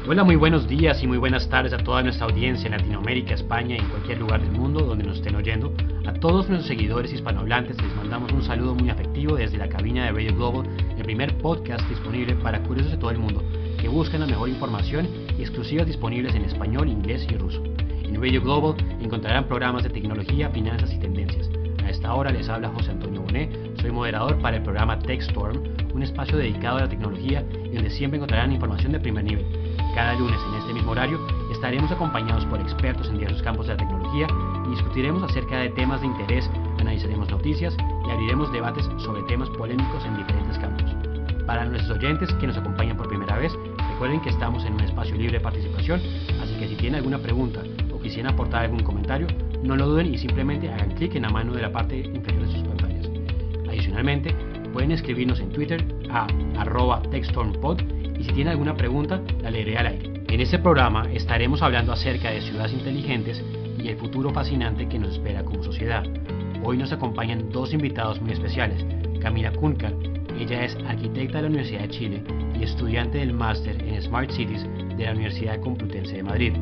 Hola, muy buenos días y muy buenas tardes a toda nuestra audiencia en Latinoamérica, España y en cualquier lugar del mundo donde nos estén oyendo. A todos nuestros seguidores hispanohablantes les mandamos un saludo muy afectivo desde la cabina de Radio Global, el primer podcast disponible para curiosos de todo el mundo que buscan la mejor información y exclusivas disponibles en español, inglés y ruso. En Radio Global encontrarán programas de tecnología, finanzas y tendencias. A esta hora les habla José Antonio Bonet, soy moderador para el programa TechStorm, un espacio dedicado a la tecnología y donde siempre encontrarán información de primer nivel. Cada lunes en este mismo horario estaremos acompañados por expertos en diversos campos de la tecnología y discutiremos acerca de temas de interés, analizaremos noticias y abriremos debates sobre temas polémicos en diferentes campos. Para nuestros oyentes que nos acompañan por primera vez, recuerden que estamos en un espacio libre de participación, así que si tienen alguna pregunta o quisieran aportar algún comentario, no lo duden y simplemente hagan clic en la mano de la parte inferior de sus pantallas. Adicionalmente, pueden escribirnos en Twitter a @TechStormPod y si tienen alguna pregunta, la leeré al aire. En este programa estaremos hablando acerca de ciudades inteligentes y el futuro fascinante que nos espera como sociedad. Hoy nos acompañan dos invitados muy especiales. Camila Cunca, ella es arquitecta de la Universidad de Chile y estudiante del máster en Smart Cities de la Universidad Complutense de Madrid.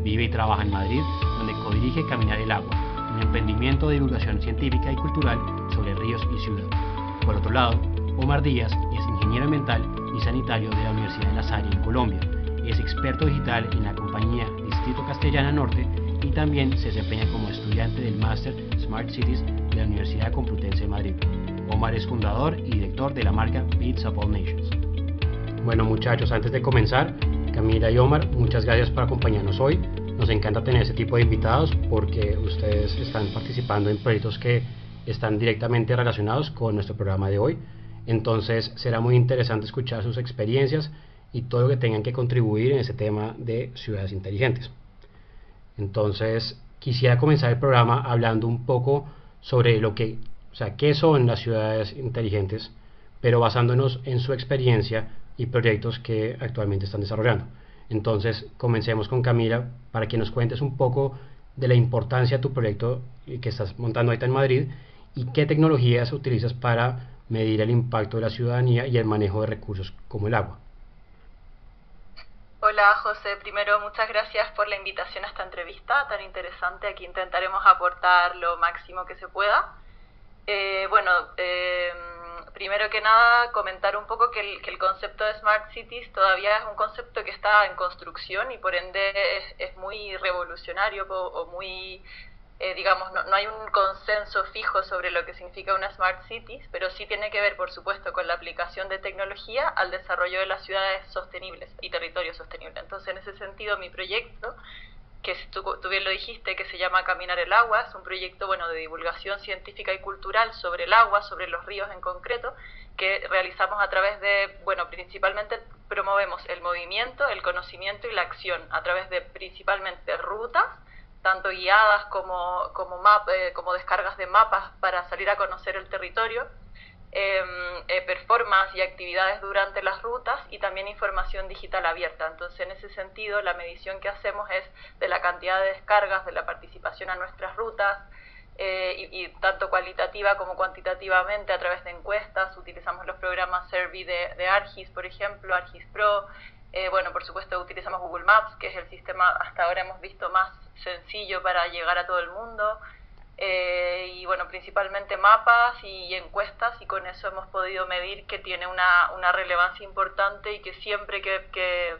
Vive y trabaja en Madrid, donde codirige Caminar el Agua, un emprendimiento de divulgación científica y cultural sobre ríos y ciudad. Por otro lado, Omar Díaz es ingeniero ambiental y sanitario de la Universidad de La Salle en Colombia. Es experto digital en la compañía Distrito Castellana Norte y también se desempeña como estudiante del máster Smart Cities de la Universidad Complutense de Madrid. Omar es fundador y director de la marca Beats of All Nations. Bueno, muchachos, antes de comenzar, Camila y Omar, muchas gracias por acompañarnos hoy. Nos encanta tener este tipo de invitados porque ustedes están participando en proyectos que están directamente relacionados con nuestro programa de hoy. Entonces será muy interesante escuchar sus experiencias y todo lo que tengan que contribuir en ese tema de ciudades inteligentes. Entonces quisiera comenzar el programa hablando un poco sobre qué son las ciudades inteligentes, pero basándonos en su experiencia y proyectos que actualmente están desarrollando. Entonces comencemos con Camila para que nos cuentes un poco de la importancia de tu proyecto que estás montando ahorita en Madrid y qué tecnologías utilizas para medir el impacto de la ciudadanía y el manejo de recursos como el agua. Hola José, primero muchas gracias por la invitación a esta entrevista tan interesante. Aquí intentaremos aportar lo máximo que se pueda. Primero que nada comentar un poco que el concepto de Smart Cities todavía es un concepto que está en construcción y por ende es muy revolucionario o muy... no hay un consenso fijo sobre lo que significa una Smart Cities, pero sí tiene que ver, por supuesto, con la aplicación de tecnología al desarrollo de las ciudades sostenibles y territorios sostenibles. Entonces, en ese sentido, mi proyecto, que tú bien lo dijiste, que se llama Caminar el Agua, es un proyecto de divulgación científica y cultural sobre el agua, sobre los ríos en concreto, que realizamos a través de, principalmente promovemos el movimiento, el conocimiento y la acción a través de principalmente rutas, tanto guiadas como descargas de mapas para salir a conocer el territorio, performance y actividades durante las rutas y también información digital abierta. Entonces, en ese sentido, la medición que hacemos es de la cantidad de descargas, de la participación a nuestras rutas, y tanto cualitativa como cuantitativamente a través de encuestas. Utilizamos los programas Survey de Argis, por ejemplo, Argis Pro. Por supuesto utilizamos Google Maps, que es el sistema hasta ahora hemos visto más sencillo para llegar a todo el mundo, principalmente mapas y encuestas, y con eso hemos podido medir que tiene una relevancia importante y que siempre que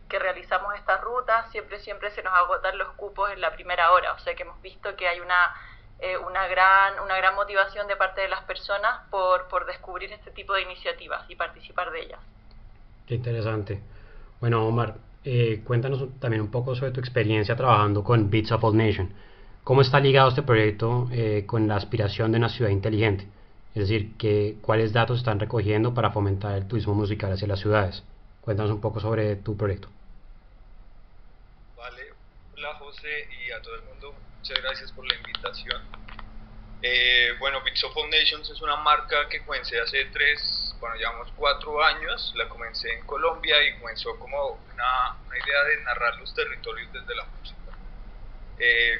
realizamos estas rutas siempre se nos agotan los cupos en la primera hora, o sea que hemos visto que hay una gran motivación de parte de las personas por descubrir este tipo de iniciativas y participar de ellas. Qué interesante. Bueno, Omar, cuéntanos también un poco sobre tu experiencia trabajando con Beats of All Nations. ¿Cómo está ligado este proyecto con la aspiración de una ciudad inteligente? Es decir, ¿cuáles datos están recogiendo para fomentar el turismo musical hacia las ciudades? Cuéntanos un poco sobre tu proyecto. Vale, hola José y a todo el mundo, muchas gracias por la invitación. Beats of All Nations es una marca que comencé hace llevamos 4 años. La comencé en Colombia y comenzó como una idea de narrar los territorios desde la música.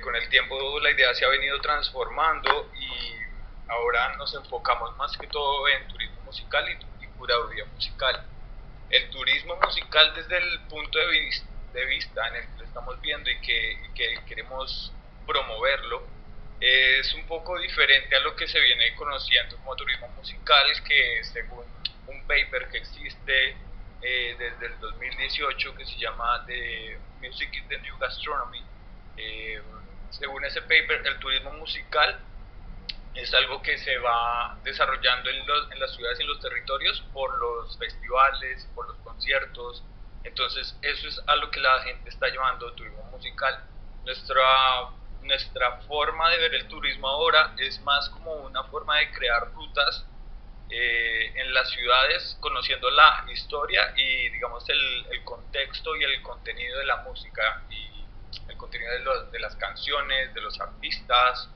Con el tiempo la idea se ha venido transformando y ahora nos enfocamos más que todo en turismo musical y curaduría musical. el turismo musical desde el punto de vista en el que lo estamos viendo y que queremos promoverlo es un poco diferente a lo que se viene conociendo como turismo musical, que según un paper que existe desde el 2018 que se llama The Music is the New Gastronomy, según ese paper el turismo musical es algo que se va desarrollando en las ciudades y en los territorios por los festivales, por los conciertos. Entonces eso es a lo que la gente está llamando turismo musical. Nuestra forma de ver el turismo ahora es más como una forma de crear rutas en las ciudades, conociendo la historia y digamos el contexto y el contenido de la música y el contenido de las canciones, de los artistas,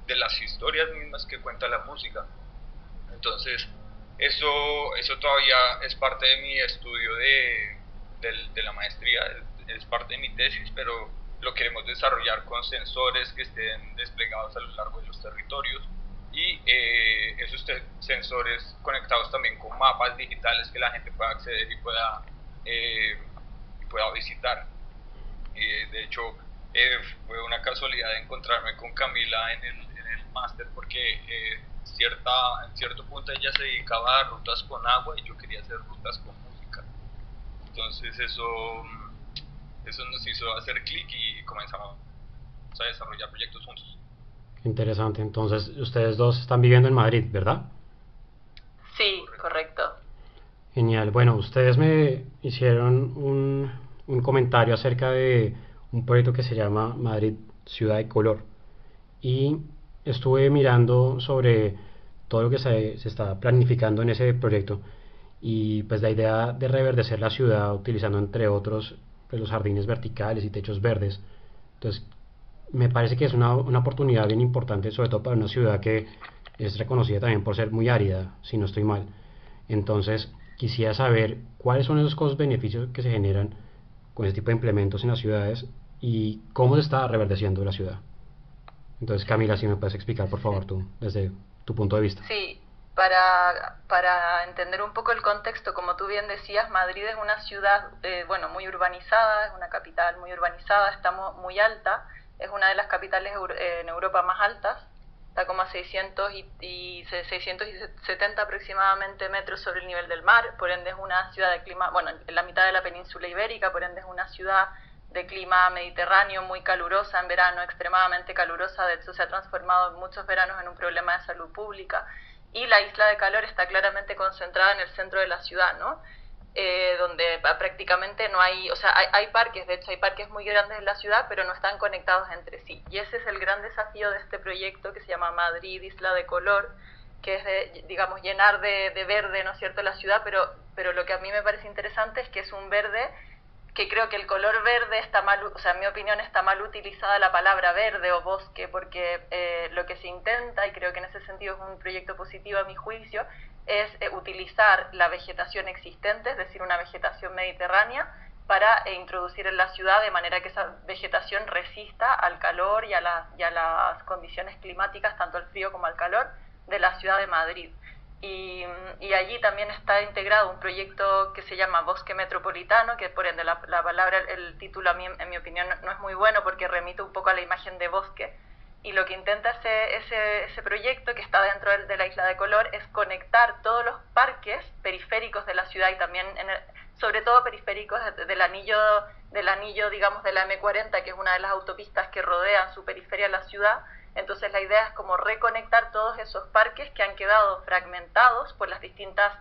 de las historias mismas que cuenta la música. Entonces eso todavía es parte de mi estudio de la maestría, es parte de mi tesis, pero lo queremos desarrollar con sensores que estén desplegados a lo largo de los territorios y esos sensores conectados también con mapas digitales que la gente pueda acceder y pueda visitar. De hecho, fue una casualidad encontrarme con Camila en el máster porque en cierto punto ella se dedicaba a rutas con agua y yo quería hacer rutas con música. Entonces eso nos hizo hacer clic y comenzamos a desarrollar proyectos juntos. Interesante. Entonces, ustedes dos están viviendo en Madrid, ¿verdad? Sí, correcto. Genial. Bueno, ustedes me hicieron un comentario acerca de un proyecto que se llama Madrid Ciudad de Color. Y estuve mirando sobre todo lo que se está planificando en ese proyecto. Y pues la idea de reverdecer la ciudad utilizando entre otros pues, los jardines verticales y techos verdes. Entonces, me parece que es una oportunidad bien importante, sobre todo para una ciudad que es reconocida también por ser muy árida, si no estoy mal. Entonces, quisiera saber cuáles son esos costos-beneficios que se generan con ese tipo de implementos en las ciudades y cómo se está reverdeciendo la ciudad. Entonces, Camila, si me puedes explicar, por favor, tú, desde tu punto de vista. Sí, para entender un poco el contexto, como tú bien decías, Madrid es una ciudad bueno, muy urbanizada, es una capital muy urbanizada, está muy alta, es una de las capitales en Europa más altas, está como a 670 aproximadamente metros sobre el nivel del mar, por ende es una ciudad de clima, bueno, en la mitad de la península ibérica, por ende es una ciudad de clima mediterráneo, muy calurosa en verano, extremadamente calurosa, de hecho se ha transformado en muchos veranos en un problema de salud pública, y la isla de calor está claramente concentrada en el centro de la ciudad, ¿no? Donde prácticamente no hay, o sea, hay parques, de hecho hay parques muy grandes en la ciudad, pero no están conectados entre sí, y ese es el gran desafío de este proyecto que se llama Madrid Isla de Color, que es de, digamos, llenar de verde, ¿no es cierto?, la ciudad, pero lo que a mí me parece interesante es que es un verde que creo que el color verde está mal, o sea, en mi opinión está mal utilizada la palabra verde o bosque, porque lo que se intenta, y creo que en ese sentido es un proyecto positivo a mi juicio, es utilizar la vegetación existente, es decir, una vegetación mediterránea, para introducir en la ciudad de manera que esa vegetación resista al calor y a las condiciones climáticas, tanto al frío como al calor, de la ciudad de Madrid. Y allí también está integrado un proyecto que se llama Bosque Metropolitano, que por ende la palabra, el título a mí, en mi opinión, no es muy bueno porque remite un poco a la imagen de bosque, y lo que intenta ese proyecto, que está dentro de la Isla de Color, es conectar todos los parques periféricos de la ciudad y también sobre todo periféricos del anillo, digamos, de la M40, que es una de las autopistas que rodean su periferia a la ciudad. Entonces la idea es como reconectar todos esos parques que han quedado fragmentados por las distintas,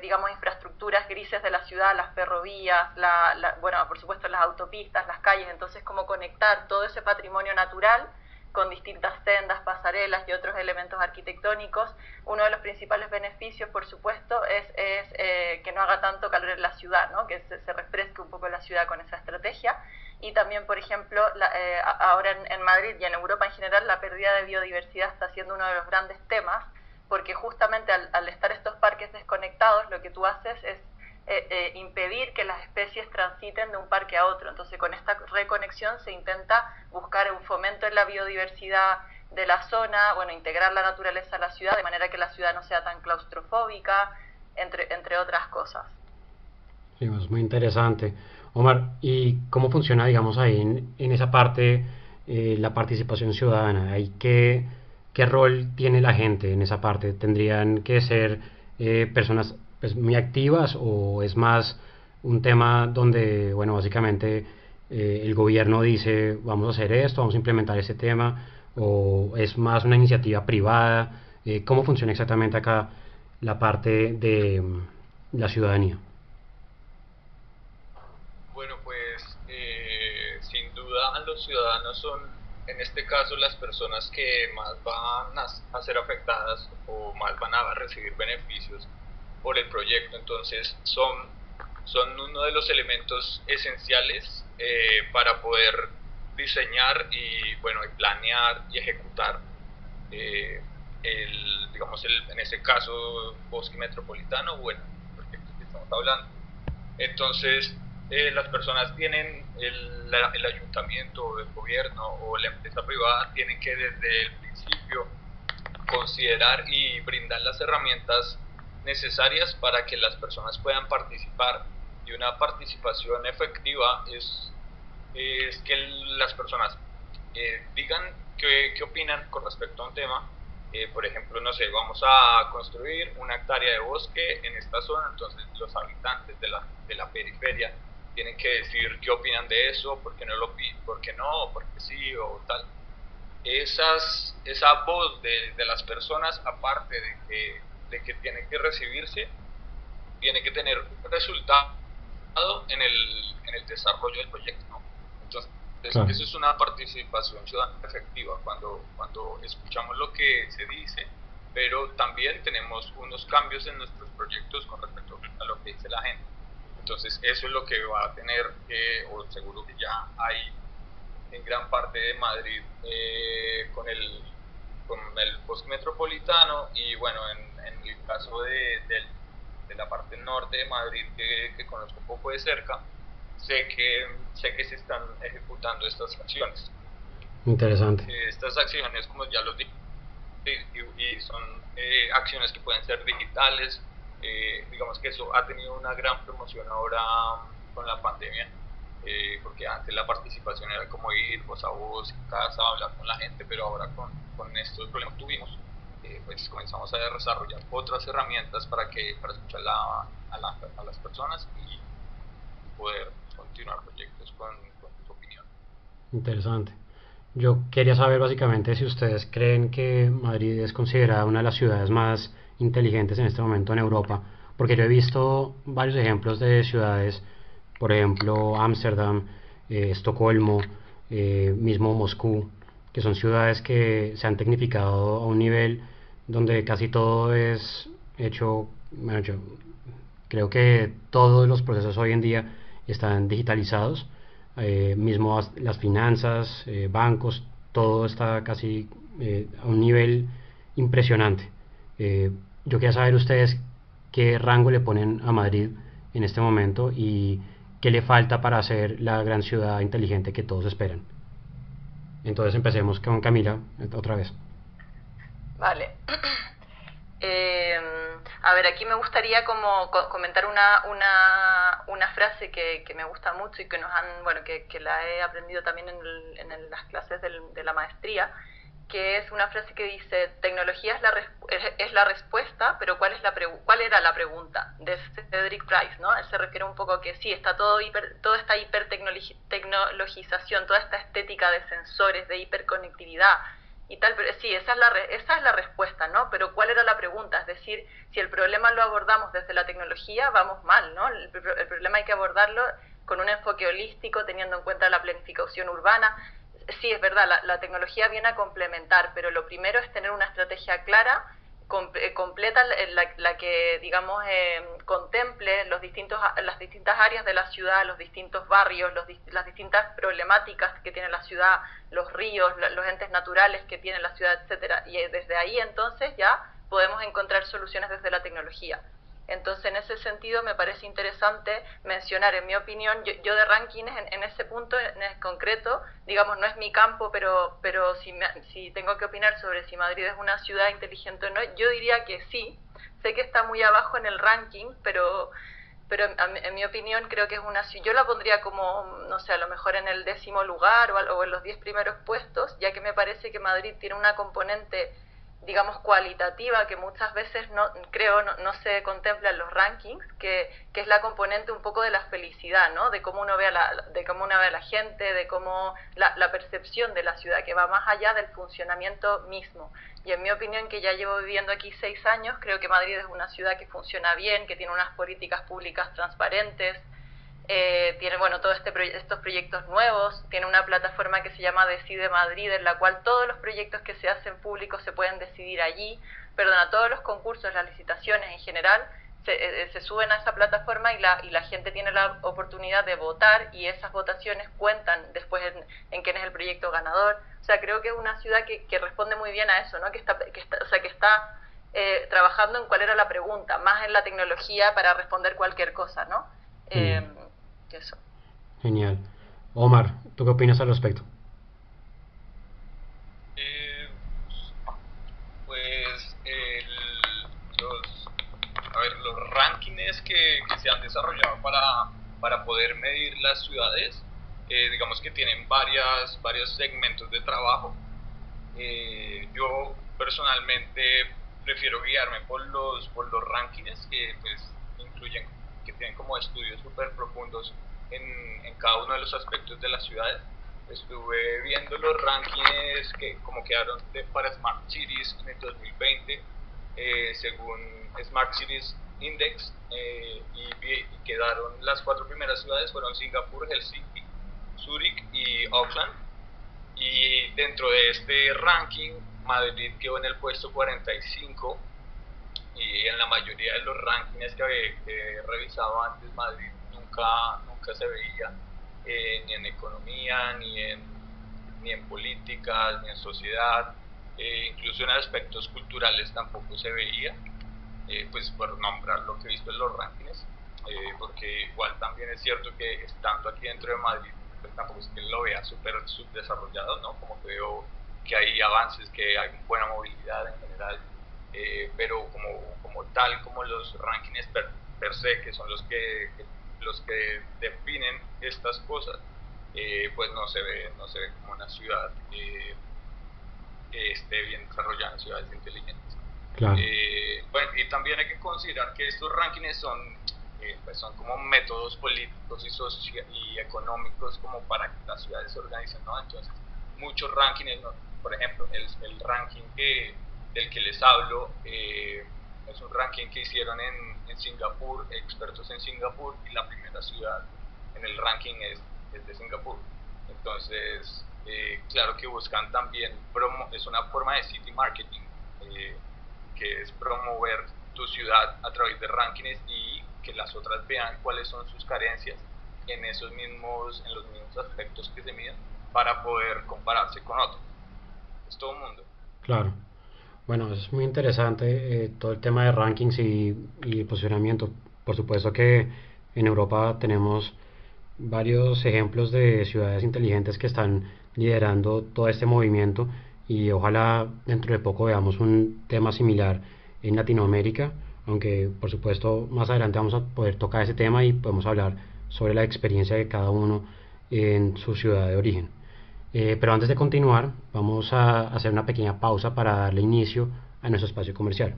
digamos, infraestructuras grises de la ciudad, las ferrovías, bueno, por supuesto las autopistas, las calles. Entonces como conectar todo ese patrimonio natural con distintas sendas, pasarelas y otros elementos arquitectónicos. Uno de los principales beneficios, por supuesto, es que no haga tanto calor en la ciudad, ¿no? Que se refresque un poco la ciudad con esa estrategia. Y también, por ejemplo, ahora en Madrid y en Europa en general, la pérdida de biodiversidad está siendo uno de los grandes temas, porque justamente al estar estos parques desconectados, lo que tú haces es impedir que las especies transiten de un parque a otro. Entonces con esta reconexión se intenta buscar un fomento en la biodiversidad de la zona, bueno, integrar la naturaleza a la ciudad de manera que la ciudad no sea tan claustrofóbica, entre otras cosas. Sí, es muy interesante. Omar, ¿y cómo funciona, digamos, ahí en esa parte, la participación ciudadana? ¿Ahí qué rol tiene la gente en esa parte? ¿Tendrían que ser personas pues, muy activas o es más un tema donde, bueno, básicamente el gobierno dice, vamos a hacer esto, vamos a implementar ese tema, o es más una iniciativa privada? ¿Cómo funciona exactamente acá la parte de la ciudadanía? Bueno, pues sin duda los ciudadanos son, en este caso, las personas que más van a ser afectadas o más van a recibir beneficios por el proyecto. Entonces son uno de los elementos esenciales para poder diseñar y bueno y planear y ejecutar digamos en ese caso bosque metropolitano o el proyecto que estamos hablando. Entonces, las personas tienen, el ayuntamiento o el gobierno o la empresa privada tienen que desde el principio considerar y brindar las herramientas necesarias para que las personas puedan participar. Y una participación efectiva es que las personas digan qué opinan con respecto a un tema. Por ejemplo, no sé, vamos a construir una hectárea de bosque en esta zona, entonces los habitantes de la periferia tienen que decir qué opinan de eso, por qué no, por qué sí o tal. Esa voz de las personas, aparte de que tiene que recibirse, tiene que tener resultado en el desarrollo del proyecto, ¿no? Entonces, Claro. eso es una participación ciudadana efectiva, cuando escuchamos lo que se dice, pero también tenemos unos cambios en nuestros proyectos con respecto a lo que dice la gente. Entonces, eso es lo que va a tener, o seguro que ya hay en gran parte de Madrid con el bosque metropolitano y bueno, en el caso de la parte norte de Madrid que conozco un poco de cerca, sé que se están ejecutando estas acciones. Interesante. Estas acciones, como ya los dije, y son acciones que pueden ser digitales. Digamos que eso ha tenido una gran promoción ahora con la pandemia, porque antes la participación era como ir voz a voz en casa, hablar con la gente, pero ahora con estos problemas que tuvimos, pues comenzamos a desarrollar otras herramientas para escuchar a las personas y poder continuar proyectos con su opinión. Interesante. Yo quería saber básicamente si ustedes creen que Madrid es considerada una de las ciudades más inteligentes en este momento en Europa, porque yo he visto varios ejemplos de ciudades, por ejemplo, Ámsterdam, Estocolmo, mismo Moscú, que son ciudades que se han tecnificado a un nivel donde casi todo es hecho, bueno, yo creo que todos los procesos hoy en día están digitalizados, mismo las finanzas, bancos, todo está casi a un nivel impresionante. Yo quería saber ustedes qué rango le ponen a Madrid en este momento y qué le falta para ser la gran ciudad inteligente que todos esperan. Entonces empecemos con Camila otra vez. Vale. A ver, aquí me gustaría como comentar una frase que me gusta mucho y que nos han, bueno, que la he aprendido también las clases de la maestría, que es una frase que dice: tecnología es la respuesta, pero ¿cuál era la pregunta? De Cedric Price, ¿no? Él se refiere un poco a que sí, está toda esta hipertecnologización, toda esta estética de sensores, de hiperconectividad y tal, pero sí, esa es la respuesta, ¿no? Pero ¿cuál era la pregunta? Es decir, si el problema lo abordamos desde la tecnología, vamos mal, ¿no? El problema hay que abordarlo con un enfoque holístico, teniendo en cuenta la planificación urbana. Sí, es verdad, la tecnología viene a complementar, pero lo primero es tener una estrategia clara, completa, la que, digamos, contemple las distintas áreas de la ciudad, los distintos barrios, las distintas problemáticas que tiene la ciudad, los ríos, los entes naturales que tiene la ciudad, etcétera. Y desde ahí entonces ya podemos encontrar soluciones desde la tecnología. Entonces, en ese sentido, me parece interesante mencionar, en mi opinión, yo de rankings en ese punto en concreto, digamos, no es mi campo, pero si tengo que opinar sobre si Madrid es una ciudad inteligente o no, yo diría que sí. Sé que está muy abajo en el ranking, pero pero en mi opinión creo que es una ciudad, yo la pondría como, no sé, a lo mejor en el 10º lugar o en los 10 primeros puestos, ya que me parece que Madrid tiene una componente, digamos, cualitativa que muchas veces no se contempla en los rankings, que es la componente un poco de la felicidad, ¿no? De cómo uno ve a la gente, de cómo la percepción de la ciudad, que va más allá del funcionamiento mismo. Y en mi opinión, que ya llevo viviendo aquí 6 años, creo que Madrid es una ciudad que funciona bien, que tiene unas políticas públicas transparentes, tiene, bueno, todos estos proyectos nuevos, tiene una plataforma que se llama Decide Madrid, en la cual todos los proyectos que se hacen públicos se pueden decidir allí, todos los concursos, las licitaciones en general, se suben a esa plataforma y la gente tiene la oportunidad de votar, y esas votaciones cuentan después en quién es el proyecto ganador. O sea, creo que es una ciudad que responde muy bien a eso, ¿no? que está trabajando en cuál era la pregunta, más en la tecnología para responder cualquier cosa, ¿no? Eso. Genial. Omar, ¿tú qué opinas al respecto? Pues los rankings que se han desarrollado para poder medir las ciudades, digamos que tienen varios segmentos de trabajo. Yo personalmente prefiero guiarme por los rankings que pues incluyen, que tienen como estudios súper profundos en cada uno de los aspectos de las ciudades. Estuve viendo los rankings que como quedaron para Smart Cities en el 2020, según Smart Cities Index, y quedaron las 4 primeras ciudades, fueron Singapur, Helsinki, Zúrich y Auckland. Y dentro de este ranking, Madrid quedó en el puesto 45, y en la mayoría de los rankings que he revisado antes, Madrid nunca se veía, ni en economía, ni en políticas, ni en sociedad, incluso en aspectos culturales tampoco se veía, pues por nombrar lo que he visto en los rankings, porque igual también es cierto que estando aquí dentro de Madrid, pues tampoco es que lo vea súper subdesarrollado, ¿no? Como que veo que hay avances, que hay buena movilidad en general, pero como tal, como los rankings per se, que son los que definen estas cosas, pues no se ve como una ciudad que esté bien desarrollada, en ciudades inteligentes. Claro. Bueno, y también hay que considerar que estos rankings pues son como métodos políticos y económicos como para que las ciudades se organicen, ¿no? Entonces, muchos rankings, ¿no? Por ejemplo, el ranking del que les hablo, es un ranking que hicieron en Singapur, expertos en Singapur, y la primera ciudad en el ranking es de Singapur. Entonces, claro que buscan también, es una forma de city marketing, que es promover tu ciudad a través de rankings y que las otras vean cuáles son sus carencias en los mismos aspectos que se miden, para poder compararse con otros. Es todo un mundo. Claro. Bueno, es muy interesante todo el tema de rankings y posicionamiento. Por supuesto que en Europa tenemos varios ejemplos de ciudades inteligentes que están liderando todo este movimiento, y ojalá dentro de poco veamos un tema similar en Latinoamérica, aunque por supuesto más adelante vamos a poder tocar ese tema y podemos hablar sobre la experiencia de cada uno en su ciudad de origen. Pero antes de continuar, vamos a hacer una pequeña pausa para darle inicio a nuestro espacio comercial.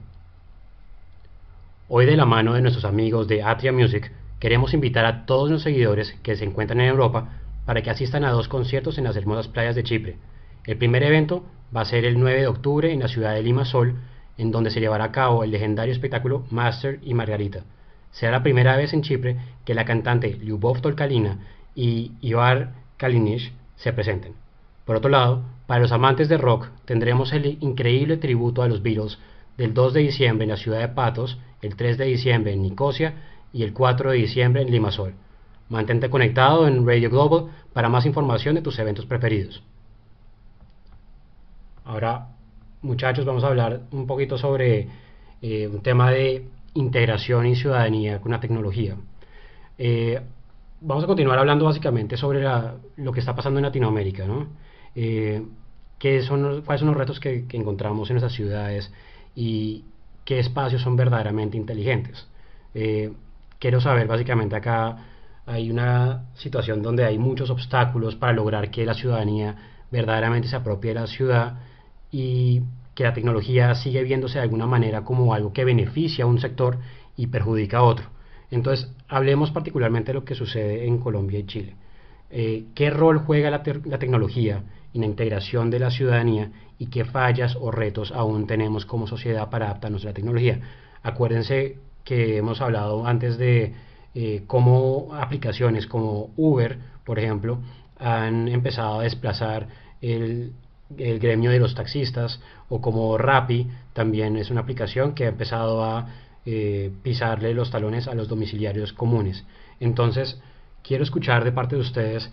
Hoy, de la mano de nuestros amigos de Atria Music, queremos invitar a todos los seguidores que se encuentran en Europa para que asistan a 2 conciertos en las hermosas playas de Chipre. El primer evento va a ser el 9 de octubre en la ciudad de Limassol, en donde se llevará a cabo el legendario espectáculo Master y Margarita. Será la primera vez en Chipre que la cantante Lyubov Tolkalina y Ivar Kalinic se presenten. Por otro lado, para los amantes de rock, tendremos el increíble tributo a los Beatles del 2 de diciembre en la ciudad de Patos, el 3 de diciembre en Nicosia y el 4 de diciembre en Limassol. Mantente conectado en Radio Global para más información de tus eventos preferidos. Ahora, muchachos, vamos a hablar un poquito sobre un tema de integración y ciudadanía con la tecnología. Vamos a continuar hablando básicamente sobre lo que está pasando en Latinoamérica, ¿no? ¿Cuáles son los retos que encontramos en nuestras ciudades y qué espacios son verdaderamente inteligentes? quiero saber básicamente acá, hay una situación donde hay muchos obstáculos para lograr que la ciudadanía verdaderamente se apropie de la ciudad y que la tecnología sigue viéndose de alguna manera como algo que beneficia a un sector y perjudica a otro. Entonces, hablemos particularmente de lo que sucede en Colombia y Chile. ¿Qué rol juega la tecnología en la integración de la ciudadanía y qué fallas o retos aún tenemos como sociedad para adaptarnos a la tecnología? Acuérdense que hemos hablado antes de cómo aplicaciones como Uber, por ejemplo, han empezado a desplazar el gremio de los taxistas, o como Rappi también es una aplicación que ha empezado a pisarle los talones a los domiciliarios comunes. Entonces, quiero escuchar de parte de ustedes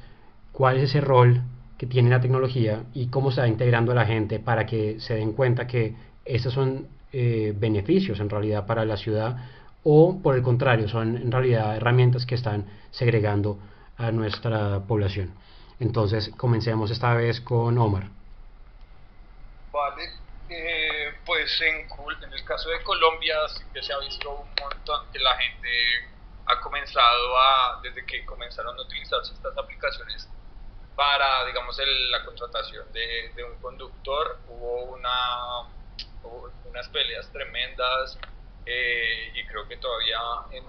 cuál es ese rol que tiene la tecnología y cómo se va integrando a la gente para que se den cuenta que estos son beneficios en realidad para la ciudad, o por el contrario son en realidad herramientas que están segregando a nuestra población. Entonces comencemos esta vez con Omar. Vale, pues en el caso de Colombia sí que se ha visto un montón que la gente ha comenzado desde que comenzaron a utilizarse estas aplicaciones para, digamos, la contratación de un conductor, hubo unas peleas tremendas, y creo que todavía en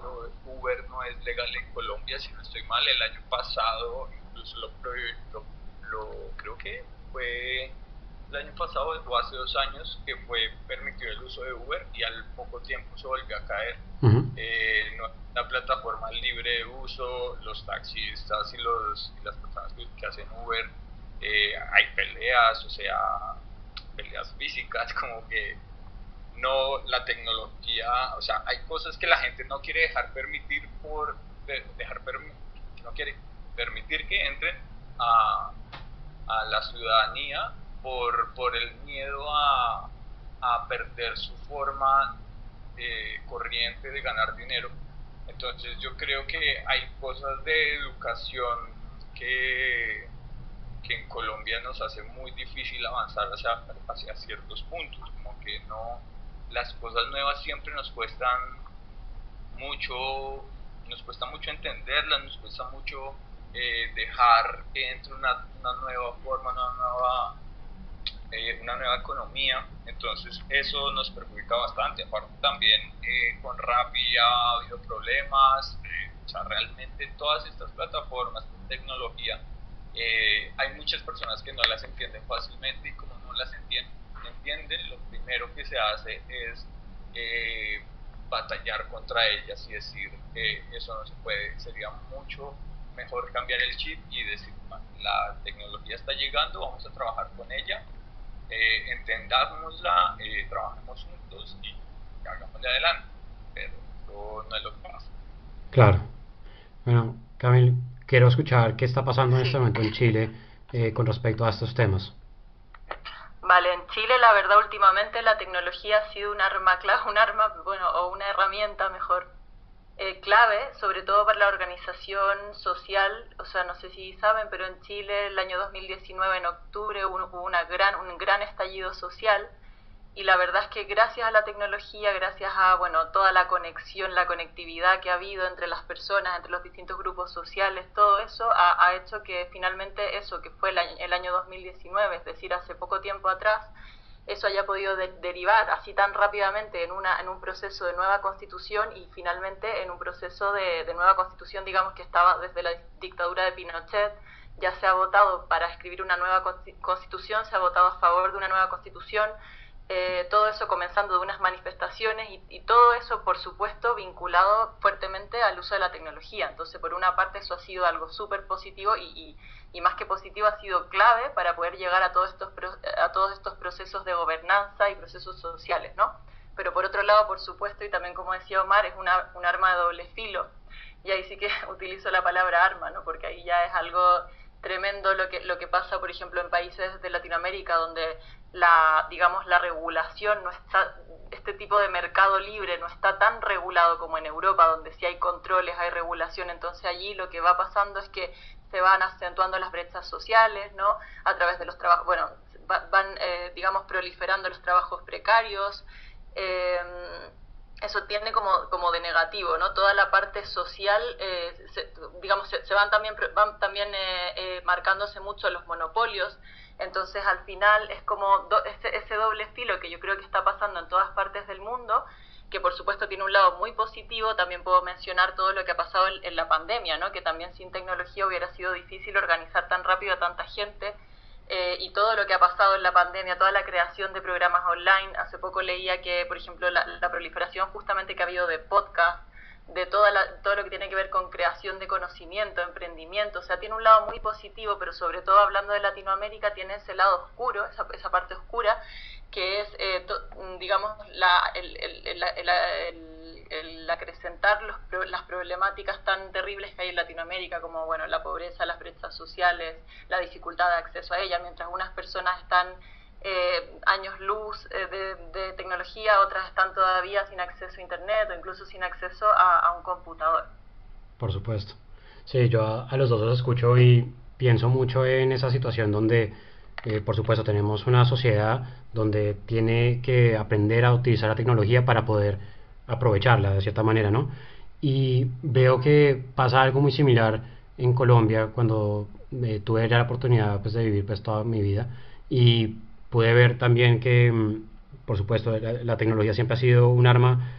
Uber no es legal en Colombia, si no estoy mal. El año pasado incluso creo que fue el año pasado o hace 2 años que fue permitido el uso de Uber y al poco tiempo se volvió a caer. No, la plataforma libre de uso, los taxistas y las personas que hacen Uber, hay peleas, o sea, peleas físicas, como que no, la tecnología, o sea, hay cosas que la gente no quiere no quiere permitir que entren a la ciudadanía por el miedo a perder su forma corriente de ganar dinero. Entonces yo creo que hay cosas de educación que en Colombia nos hace muy difícil avanzar hacia ciertos puntos, como que no, las cosas nuevas siempre mucho, nos cuesta mucho entenderlas, nos cuesta mucho dejar que entre una nueva forma, una nueva economía. Entonces eso nos perjudica bastante. Aparte también con Rappi ha habido problemas, o sea, realmente todas estas plataformas de tecnología, hay muchas personas que no las entienden fácilmente, y como no las entienden, lo primero que se hace es batallar contra ellas y decir que eso no se puede. Sería mucho mejor cambiar el chip y decir, la tecnología está llegando, vamos a trabajar con ella, entendámosla, trabajemos juntos y hagámosle adelante. Pero eso no es lo que pasa. Claro. Bueno, Camil, quiero escuchar qué está pasando en este momento en Chile con respecto a estos temas. Vale, en Chile la verdad últimamente la tecnología ha sido un arma clave, bueno, o una herramienta mejor, clave, sobre todo para la organización social. O sea, no sé si saben, pero en Chile el año 2019, en octubre, hubo un gran estallido social, y la verdad es que gracias a la tecnología, gracias a, bueno, toda la conexión, la conectividad que ha habido entre las personas, entre los distintos grupos sociales, todo eso ha hecho que finalmente eso, que fue el año 2019, es decir, hace poco tiempo atrás, eso haya podido derivar así tan rápidamente en un proceso de nueva constitución, y finalmente en un proceso de nueva constitución, digamos, que estaba desde la dictadura de Pinochet. Ya se ha votado para escribir una nueva constitución, se ha votado a favor de una nueva constitución, todo eso comenzando de unas manifestaciones, y todo eso, por supuesto, vinculado fuertemente al uso de la tecnología. Entonces, por una parte, eso ha sido algo súper positivo, y más que positivo, ha sido clave para poder llegar a todos estos procesos de gobernanza y procesos sociales, ¿no? Pero por otro lado, por supuesto, y también como decía Omar, es un arma de doble filo, y ahí sí que utilizo la palabra arma, ¿no? Porque ahí ya es algo tremendo lo que pasa, por ejemplo, en países de Latinoamérica, donde digamos, la regulación no está, este tipo de mercado libre no está tan regulado como en Europa, donde sí hay controles, hay regulación. Entonces allí lo que va pasando es que se van acentuando las brechas sociales, ¿no? A través de los trabajos, bueno, digamos, proliferando los trabajos precarios. eso tiene como de negativo, ¿no? Toda la parte social, se van también marcándose mucho los monopolios. Entonces al final es como ese doble filo que yo creo que está pasando en todas partes del mundo, que por supuesto tiene un lado muy positivo. También puedo mencionar todo lo que ha pasado en la pandemia, ¿no? Que también sin tecnología hubiera sido difícil organizar tan rápido a tanta gente, y todo lo que ha pasado en la pandemia, toda la creación de programas online. Hace poco leía que, por ejemplo, la proliferación justamente que ha habido de podcast, de todo lo que tiene que ver con creación de conocimiento, emprendimiento, o sea, tiene un lado muy positivo, pero sobre todo hablando de Latinoamérica tiene ese lado oscuro, esa parte oscura, que es, digamos, el acrecentar las problemáticas tan terribles que hay en Latinoamérica, como, bueno, la pobreza, las brechas sociales, la dificultad de acceso a ella, mientras unas personas están años luz de tecnología, otras están todavía sin acceso a internet o incluso sin acceso a un computador. Por supuesto. Sí, yo a los dos los escucho y pienso mucho en esa situación donde, por supuesto, tenemos una sociedad donde tiene que aprender a utilizar la tecnología para poder aprovecharla de cierta manera, ¿no? Y veo que pasa algo muy similar en Colombia cuando tuve ya la oportunidad, pues, de vivir, pues, toda mi vida, y pude ver también que, por supuesto, la tecnología siempre ha sido un arma,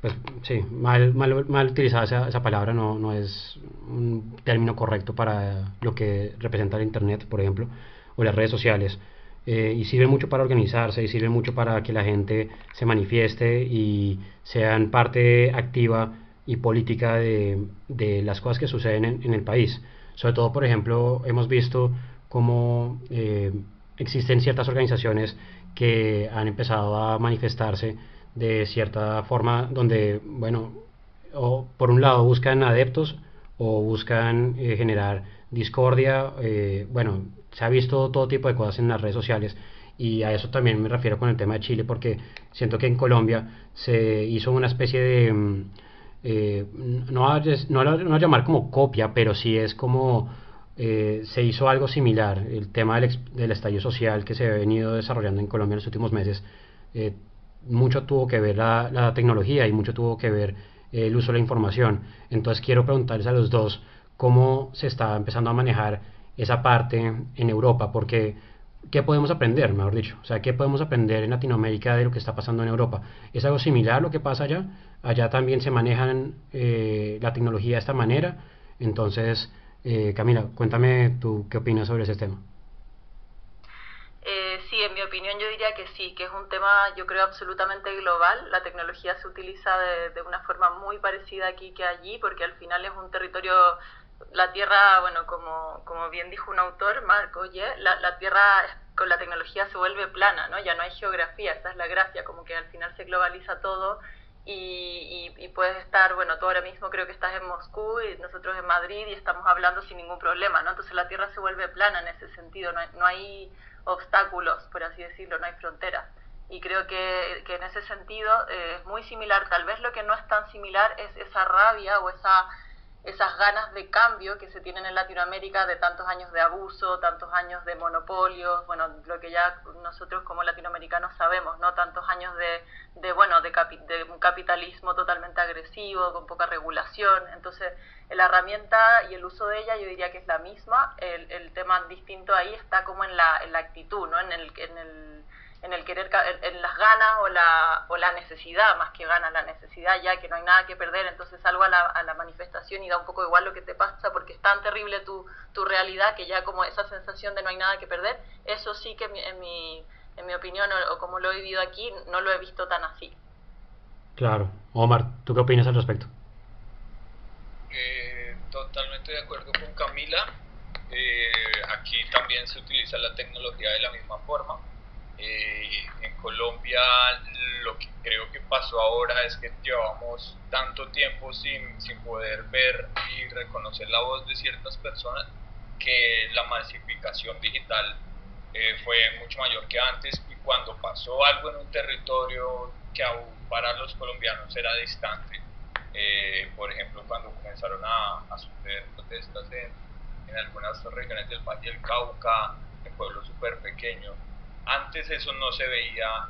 pues sí, mal utilizada esa palabra, no es un término correcto para lo que representa el internet, por ejemplo, o las redes sociales. Y sirve mucho para organizarse, y sirve mucho para que la gente se manifieste y sean parte activa y política de las cosas que suceden en el país. Sobre todo, por ejemplo, hemos visto cómo existen ciertas organizaciones que han empezado a manifestarse de cierta forma, donde, bueno, o por un lado buscan adeptos o buscan generar discordia. Bueno, se ha visto todo tipo de cosas en las redes sociales, y a eso también me refiero con el tema de Chile, porque siento que en Colombia se hizo una especie de no a llamar como copia, pero sí es como se hizo algo similar. El tema del estallido social que se ha venido desarrollando en Colombia en los últimos meses, eh, mucho tuvo que ver la tecnología, y mucho tuvo que ver el uso de la información. Entonces quiero preguntarles a los dos cómo se está empezando a manejar esa parte en Europa, porque ¿qué podemos aprender, mejor dicho? O sea, ¿qué podemos aprender en Latinoamérica de lo que está pasando en Europa? ¿Es algo similar a lo que pasa allá? Allá también se manejan la tecnología de esta manera. Entonces, Camila, cuéntame tú qué opinas sobre ese tema. Sí, en mi opinión yo diría que sí, que es un tema, yo creo, absolutamente global. La tecnología se utiliza de una forma muy parecida aquí que allí, porque al final es un territorio, la Tierra, bueno, como bien dijo un autor, Marc Oye, la Tierra con la tecnología se vuelve plana, ¿no? Ya no hay geografía, esa es la gracia, como que al final se globaliza todo. Y puedes estar, bueno, tú ahora mismo creo que estás en Moscú y nosotros en Madrid, y estamos hablando sin ningún problema, ¿no? Entonces la Tierra se vuelve plana en ese sentido, no hay obstáculos, por así decirlo, no hay fronteras. Y creo que en ese sentido es muy similar. Tal vez lo que no es tan similar es esa rabia o esas ganas de cambio que se tienen en Latinoamérica de tantos años de abuso, tantos años de monopolios, bueno, lo que ya nosotros como latinoamericanos sabemos, ¿no? Tantos años de un capitalismo totalmente agresivo, con poca regulación. Entonces, la herramienta y el uso de ella yo diría que es la misma. El tema distinto ahí está como en la actitud, ¿no? En el querer, en las ganas o la necesidad, más que ganas, la necesidad, ya que no hay nada que perder. Entonces salgo a la manifestación y da un poco igual lo que te pasa, porque es tan terrible tu realidad que ya como esa sensación de no hay nada que perder, eso sí que en mi opinión, o como lo he vivido aquí, no lo he visto tan así. Claro. Omar, ¿tú qué opinas al respecto? Totalmente de acuerdo con Camila. Aquí también se utiliza la tecnología de la misma forma. En Colombia lo que creo que pasó ahora es que llevamos tanto tiempo sin poder ver y reconocer la voz de ciertas personas, que la masificación digital fue mucho mayor que antes, y cuando pasó algo en un territorio que aún para los colombianos era distante, por ejemplo cuando comenzaron a suceder protestas en algunas regiones del Valle del Cauca, en pueblos súper pequeños, antes eso no se veía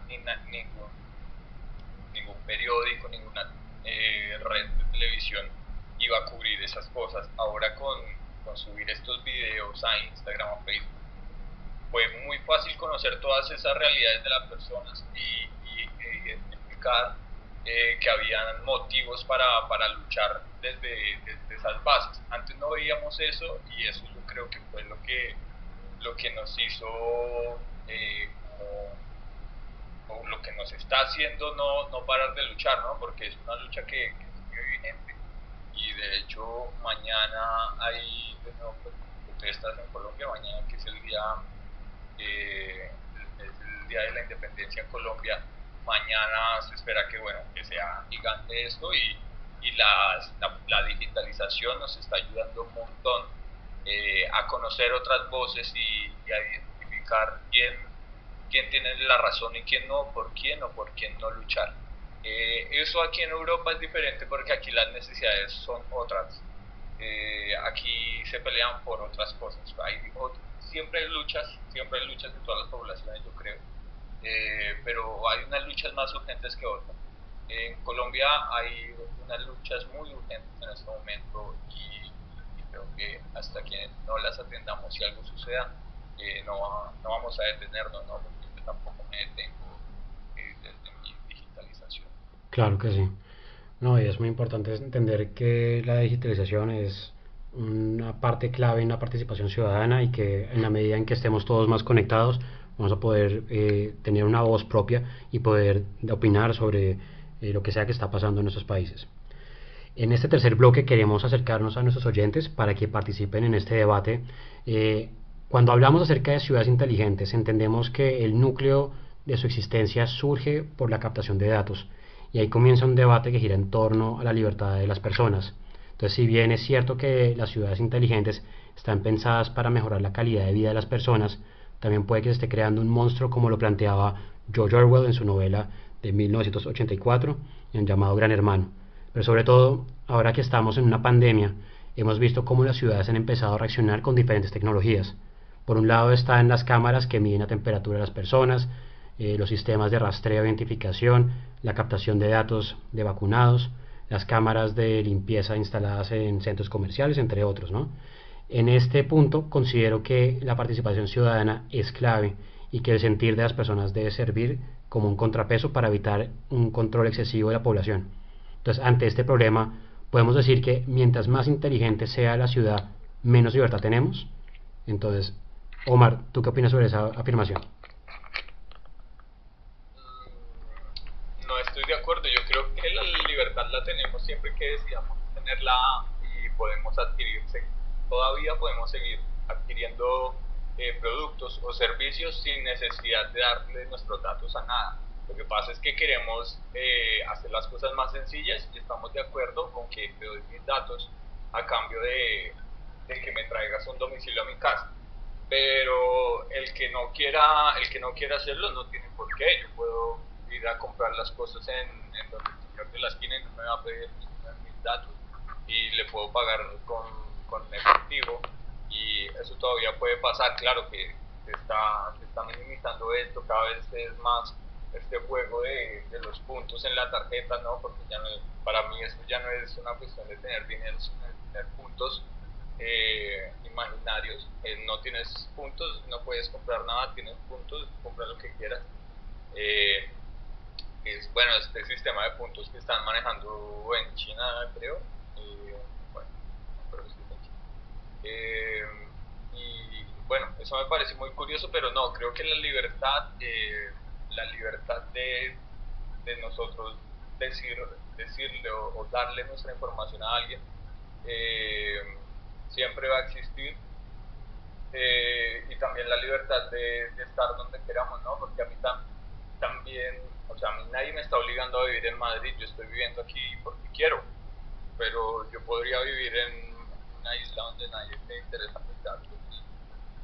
ningún periódico, ninguna red de televisión iba a cubrir esas cosas. Ahora con subir estos videos a Instagram o Facebook, fue muy fácil conocer todas esas realidades de las personas y identificar que habían motivos para luchar desde esas bases. Antes no veíamos eso, y eso yo creo que fue lo que nos hizo, o lo que nos está haciendo no parar de luchar, ¿no? Porque es una lucha que sigue vigente, y de hecho mañana hay de nuevo protestas en Colombia, mañana que es el día de la independencia en Colombia. Mañana se espera que sea gigante esto, y la digitalización nos está ayudando un montón a conocer otras voces y a identificar quién tiene la razón y quién no, por quién no luchar. Eso aquí en Europa es diferente, porque aquí las necesidades son otras. Aquí se pelean por otras cosas. Siempre hay luchas de todas las poblaciones, yo creo, pero hay unas luchas más urgentes que otras. En Colombia hay unas luchas muy urgentes en este momento, y creo que hasta que no las atendamos, si algo suceda, no vamos a detenernos, ¿no? Porque yo tampoco me detengo desde mi digitalización. Claro que sí. No, y es muy importante entender que la digitalización es una parte clave en la participación ciudadana, y que en la medida en que estemos todos más conectados vamos a poder tener una voz propia y poder opinar sobre lo que sea que está pasando en nuestros países. En este tercer bloque queremos acercarnos a nuestros oyentes para que participen en este debate. Cuando hablamos acerca de ciudades inteligentes, entendemos que el núcleo de su existencia surge por la captación de datos, y ahí comienza un debate que gira en torno a la libertad de las personas. Entonces, si bien es cierto que las ciudades inteligentes están pensadas para mejorar la calidad de vida de las personas, también puede que se esté creando un monstruo, como lo planteaba George Orwell en su novela de 1984, en llamado Gran Hermano. Pero sobre todo, ahora que estamos en una pandemia, hemos visto cómo las ciudades han empezado a reaccionar con diferentes tecnologías. Por un lado están las cámaras que miden la temperatura de las personas, los sistemas de rastreo e identificación, la captación de datos de vacunados, las cámaras de limpieza instaladas en centros comerciales, entre otros, ¿no? En este punto considero que la participación ciudadana es clave, y que el sentir de las personas debe servir como un contrapeso para evitar un control excesivo de la población. Entonces, ante este problema, podemos decir que mientras más inteligente sea la ciudad, menos libertad tenemos. Entonces, Omar, ¿tú qué opinas sobre esa afirmación? No estoy de acuerdo. Yo creo que la libertad la tenemos siempre que decidamos tenerla, y podemos adquirirse. Todavía podemos seguir adquiriendo productos o servicios sin necesidad de darle nuestros datos a nada. Lo que pasa es que queremos hacer las cosas más sencillas, y estamos de acuerdo con que te doy mis datos a cambio de que me traigas un domicilio a mi casa. Pero el que no quiera hacerlo no tiene por qué. Yo puedo ir a comprar las cosas en donde el señor de la esquina, y no me va a pedir mis datos, y le puedo pagar con efectivo, y eso todavía puede pasar. Claro que se está minimizando esto, cada vez es más este juego de los puntos en la tarjeta, ¿no? Porque ya no, para mí esto ya no es una cuestión de tener dinero, sino de tener puntos imaginarios. No tienes puntos, no puedes comprar nada. Tienes puntos, compra lo que quieras. Bueno, este sistema de puntos que están manejando en China, creo. Bueno, no creo que esté en China. Y bueno, eso me parece muy curioso, pero no, creo que la libertad de nosotros decirle o darle nuestra información a alguien, siempre va a existir. Y también la libertad de estar donde queramos, ¿no? Porque a mí también, o sea, a mí nadie me está obligando a vivir en Madrid. Yo estoy viviendo aquí porque quiero, pero yo podría vivir en una isla donde nadie me interesa pensar, pues,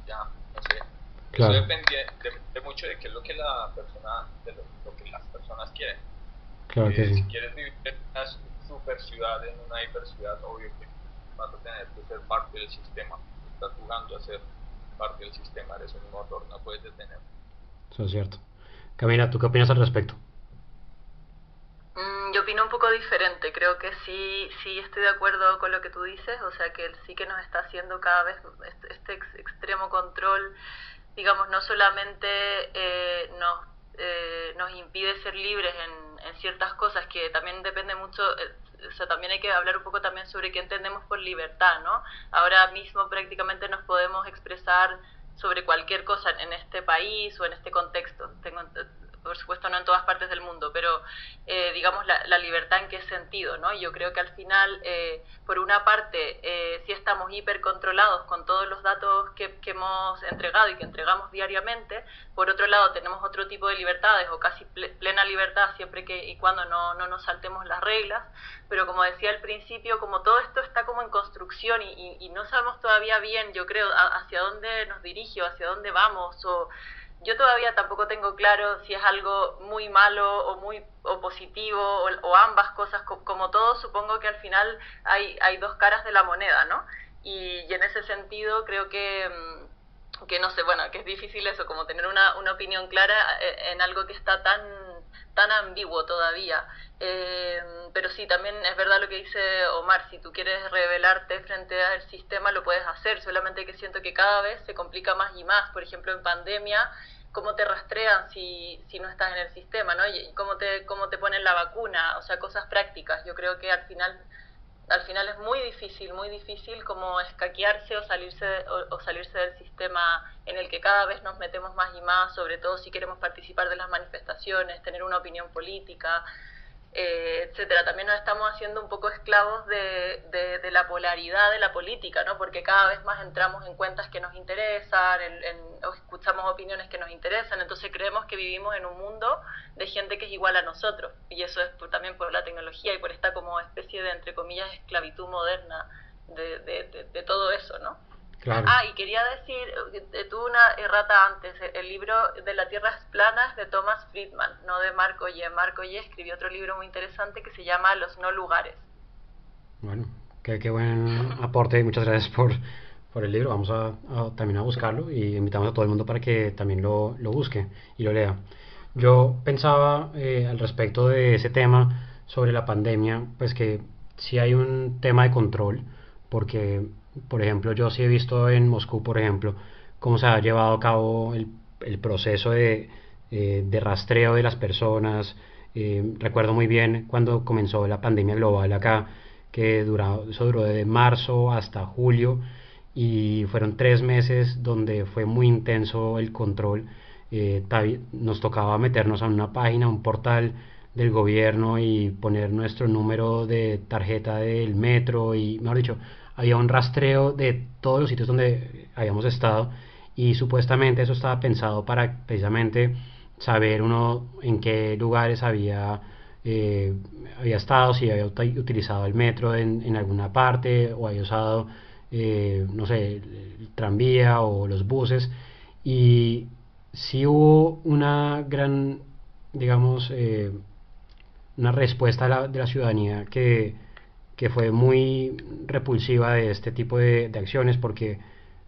ya, no sé. Claro. Eso depende mucho de qué es lo que la persona, de lo que las personas quieren. Claro que sí. Si quieres vivir en una super ciudad, en una hiperciudad, obvio que vas a tener que ser parte del sistema. Estás jugando a ser parte del sistema, eres un motor, no puedes detener. Eso es cierto. Camila, ¿tú qué opinas al respecto? Yo opino un poco diferente, creo que sí estoy de acuerdo con lo que tú dices, o sea que sí que nos está haciendo cada vez este extremo control, digamos, no solamente nos impide ser libres en ciertas cosas, que también depende mucho, o sea, también hay que hablar un poco también sobre qué entendemos por libertad, ¿no? Ahora mismo prácticamente nos podemos expresar sobre cualquier cosa en este país o en este contexto. Por supuesto no en todas partes del mundo, pero digamos la libertad en qué sentido, ¿no? Yo creo que al final, por una parte, sí estamos hipercontrolados con todos los datos que hemos entregado y que entregamos diariamente. Por otro lado, tenemos otro tipo de libertades, o casi plena libertad, siempre y cuando no nos saltemos las reglas. Pero como decía al principio, como todo esto está como en construcción y no sabemos todavía bien, yo creo, hacia dónde nos dirige o hacia dónde vamos, o yo todavía tampoco tengo claro si es algo muy malo o positivo o ambas cosas. Como todo, supongo que al final hay dos caras de la moneda, ¿no? Y en ese sentido creo que no sé, bueno, que es difícil eso, como tener una opinión clara en algo que está tan ambiguo todavía. Pero sí, también es verdad lo que dice Omar, si tú quieres rebelarte frente al sistema lo puedes hacer, solamente que siento que cada vez se complica más y más. Por ejemplo, en pandemia, cómo te rastrean si no estás en el sistema, ¿no? Y cómo te ponen la vacuna, o sea, cosas prácticas. Yo creo que al final es muy difícil como escaquearse o salirse del sistema en el que cada vez nos metemos más y más, sobre todo si queremos participar de las manifestaciones, tener una opinión política, etcétera. También nos estamos haciendo un poco esclavos de la polaridad de la política, ¿no? Porque cada vez más entramos en cuentas que nos interesan, o escuchamos opiniones que nos interesan, entonces creemos que vivimos en un mundo de gente que es igual a nosotros, y eso es también por la tecnología y por esta como especie de, entre comillas, esclavitud moderna de todo eso, ¿no? Claro. Y quería decir, tuve una errata antes, el libro de la Tierra es plana es de Thomas Friedman, no de Marc Oye. Marc Oye escribió otro libro muy interesante que se llama Los no lugares. Bueno, qué buen aporte, muchas gracias por el libro. Vamos también a buscarlo y invitamos a todo el mundo para que también lo busque y lo lea. Yo pensaba al respecto de ese tema sobre la pandemia, pues que sí hay un tema de control, porque, por ejemplo, yo sí he visto en Moscú, por ejemplo, cómo se ha llevado a cabo el proceso de rastreo de las personas. Recuerdo muy bien cuando comenzó la pandemia global acá, que eso duró de marzo hasta julio y fueron 3 meses donde fue muy intenso el control. Nos tocaba meternos a una página, un portal del gobierno y poner nuestro número de tarjeta del metro y, mejor dicho, había un rastreo de todos los sitios donde habíamos estado y supuestamente eso estaba pensado para precisamente saber uno en qué lugares había estado, si había utilizado el metro en alguna parte o había usado no sé, el tranvía o los buses. Y sí hubo una gran, digamos, una respuesta de la ciudadanía que fue muy repulsiva de este tipo de acciones, porque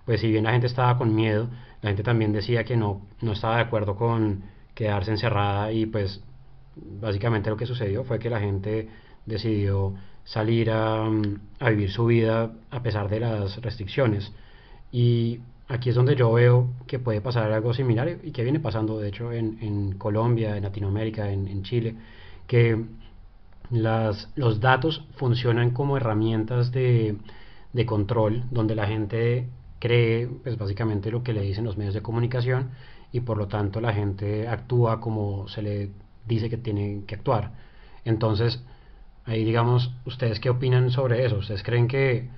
pues si bien la gente estaba con miedo, la gente también decía que no estaba de acuerdo con quedarse encerrada y pues básicamente lo que sucedió fue que la gente decidió salir a vivir su vida a pesar de las restricciones. Y aquí es donde yo veo que puede pasar algo similar y que viene pasando de hecho en Colombia, en Latinoamérica, en Chile, que los datos funcionan como herramientas de control, donde la gente cree pues básicamente lo que le dicen los medios de comunicación y por lo tanto la gente actúa como se le dice que tiene que actuar. Entonces, ahí digamos, ¿ustedes qué opinan sobre eso? ¿Ustedes creen que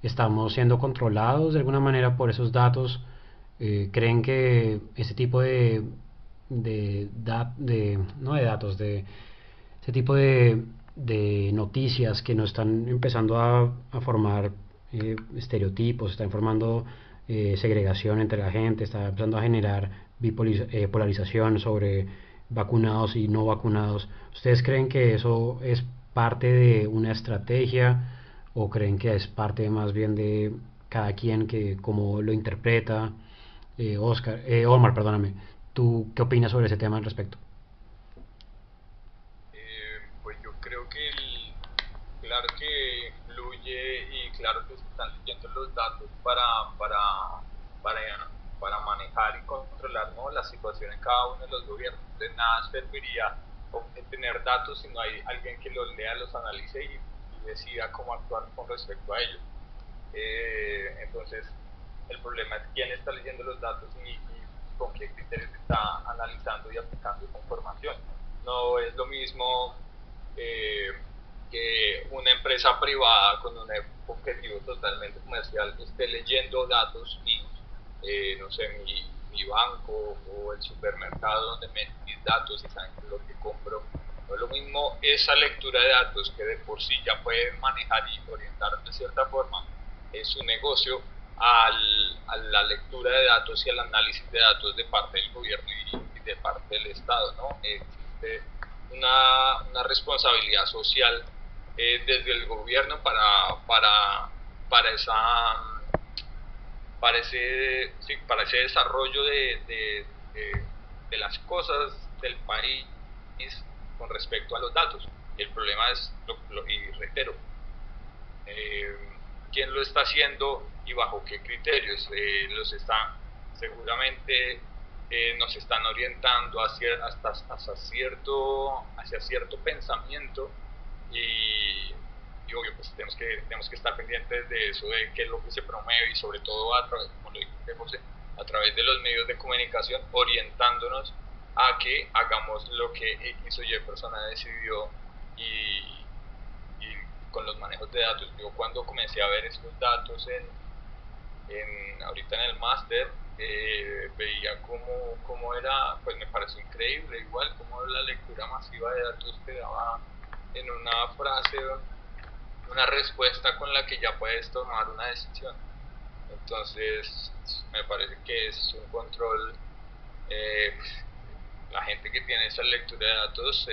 estamos siendo controlados de alguna manera por esos datos? ¿Creen que ese tipo no de datos, de ese tipo de noticias que nos están empezando a formar estereotipos, están formando segregación entre la gente, está empezando a generar polarización sobre vacunados y no vacunados? ¿Ustedes creen que eso es parte de una estrategia o creen que es parte más bien de cada quien que como lo interpreta? Omar, perdóname, ¿tú qué opinas sobre ese tema al respecto? Pues yo que influye y claro que se están leyendo los datos para, para manejar y controlar, ¿no?, la situación en cada uno de los gobiernos. De nada serviría tener datos si no hay alguien que los lea, los analice y decida cómo actuar con respecto a ellos. Entonces, el problema es quién está leyendo los datos y con qué criterios está analizando y aplicando esa información. No es lo mismo que una empresa privada con un objetivo totalmente comercial esté leyendo datos míos, no sé, mi banco o el supermercado donde meten mis datos y saben lo que compro. No es lo mismo esa lectura de datos, que de por sí ya pueden manejar y orientar de cierta forma su negocio, a la lectura de datos y al análisis de datos de parte del gobierno y de parte del Estado, ¿no? Existe una responsabilidad social desde el gobierno para ese desarrollo de las cosas del país con respecto a los datos. El problema es, y reitero, quién lo está haciendo y bajo qué criterios. Seguramente nos están orientando hacia cierto pensamiento y obvio, pues tenemos que estar pendientes de eso, de qué es lo que se promueve y sobre todo a través, como lo dice José, a través de los medios de comunicación, orientándonos a que hagamos lo que X o Y persona decidió y con los manejos de datos. Yo cuando comencé a ver estos datos ahorita en el máster, veía cómo era, pues me pareció increíble, igual como la lectura masiva de datos te daba en una frase una respuesta con la que ya puedes tomar una decisión. Entonces me parece que es un control, la gente que tiene esa lectura de datos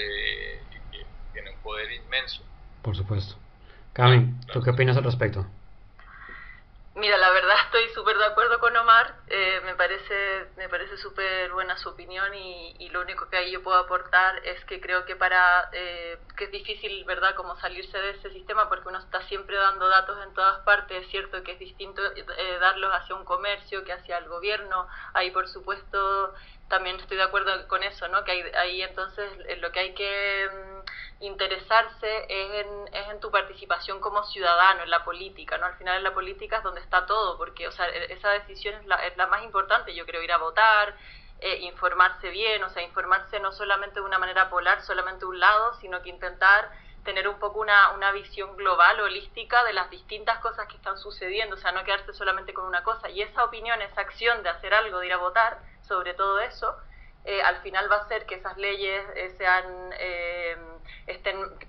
tiene un poder inmenso. Por supuesto. Cami, ¿tú qué opinas al respecto? Mira, la verdad estoy súper de acuerdo con Omar, me parece súper buena su opinión y lo único que ahí yo puedo aportar es que creo que que es difícil, ¿verdad?, como salirse de ese sistema porque uno está siempre dando datos en todas partes. Es cierto que es distinto darlos hacia un comercio que hacia el gobierno. Ahí por supuesto también estoy de acuerdo con eso, ¿no?, que ahí entonces lo que hay que interesarse es en tu participación como ciudadano en la política, ¿no? Al final en la política es donde está todo, porque, o sea, esa decisión es la más importante. Yo creo ir a votar, informarse bien, o sea, informarse no solamente de una manera polar, solamente un lado, sino que intentar tener un poco una visión global, holística de las distintas cosas que están sucediendo, o sea, no quedarse solamente con una cosa. Y esa opinión, esa acción de hacer algo, de ir a votar, sobre todo eso, al final va a hacer que esas leyes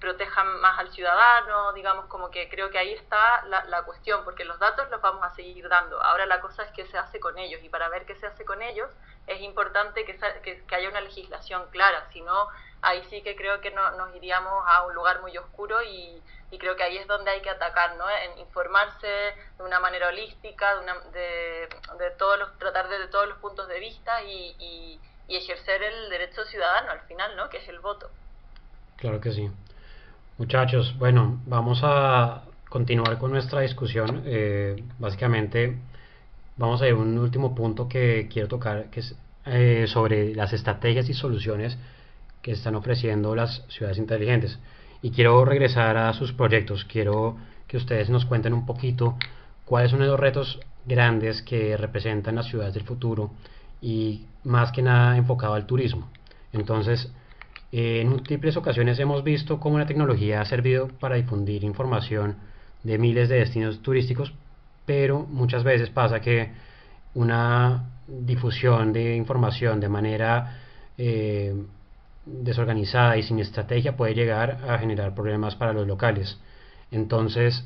protejan más al ciudadano, digamos, como que creo que ahí está la cuestión, porque los datos los vamos a seguir dando. Ahora la cosa es qué se hace con ellos, y para ver qué se hace con ellos es importante que haya una legislación clara, si no, ahí sí que creo que nos iríamos a un lugar muy oscuro y creo que ahí es donde hay que atacar, ¿no? En informarse de una manera holística, tratar de todos los puntos de vista y ejercer el derecho ciudadano al final, ¿no?, que es el voto. Claro que sí. Muchachos, bueno, vamos a continuar con nuestra discusión. Básicamente vamos a ir a un último punto que quiero tocar, que es sobre las estrategias y soluciones que están ofreciendo las ciudades inteligentes. Y quiero regresar a sus proyectos. Quiero que ustedes nos cuenten un poquito cuáles son los retos grandes que representan las ciudades del futuro y más que nada enfocado al turismo. Entonces, en múltiples ocasiones hemos visto cómo la tecnología ha servido para difundir información de miles de destinos turísticos, pero muchas veces pasa que una difusión de información de manera desorganizada y sin estrategia puede llegar a generar problemas para los locales. Entonces,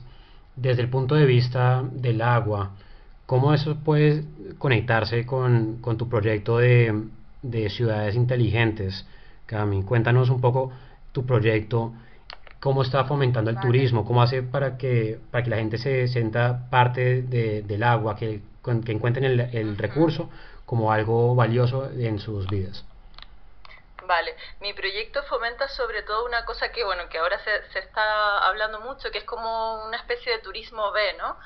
desde el punto de vista del agua, ¿cómo eso puede conectarse con tu proyecto de ciudades inteligentes? Cami, cuéntanos un poco tu proyecto, cómo está fomentando el turismo, cómo hace para que la gente se sienta parte del agua, que encuentren el recurso como algo valioso en sus vidas. Vale, mi proyecto fomenta sobre todo una cosa que, bueno, que ahora se está hablando mucho, que es como una especie de turismo B, ¿no?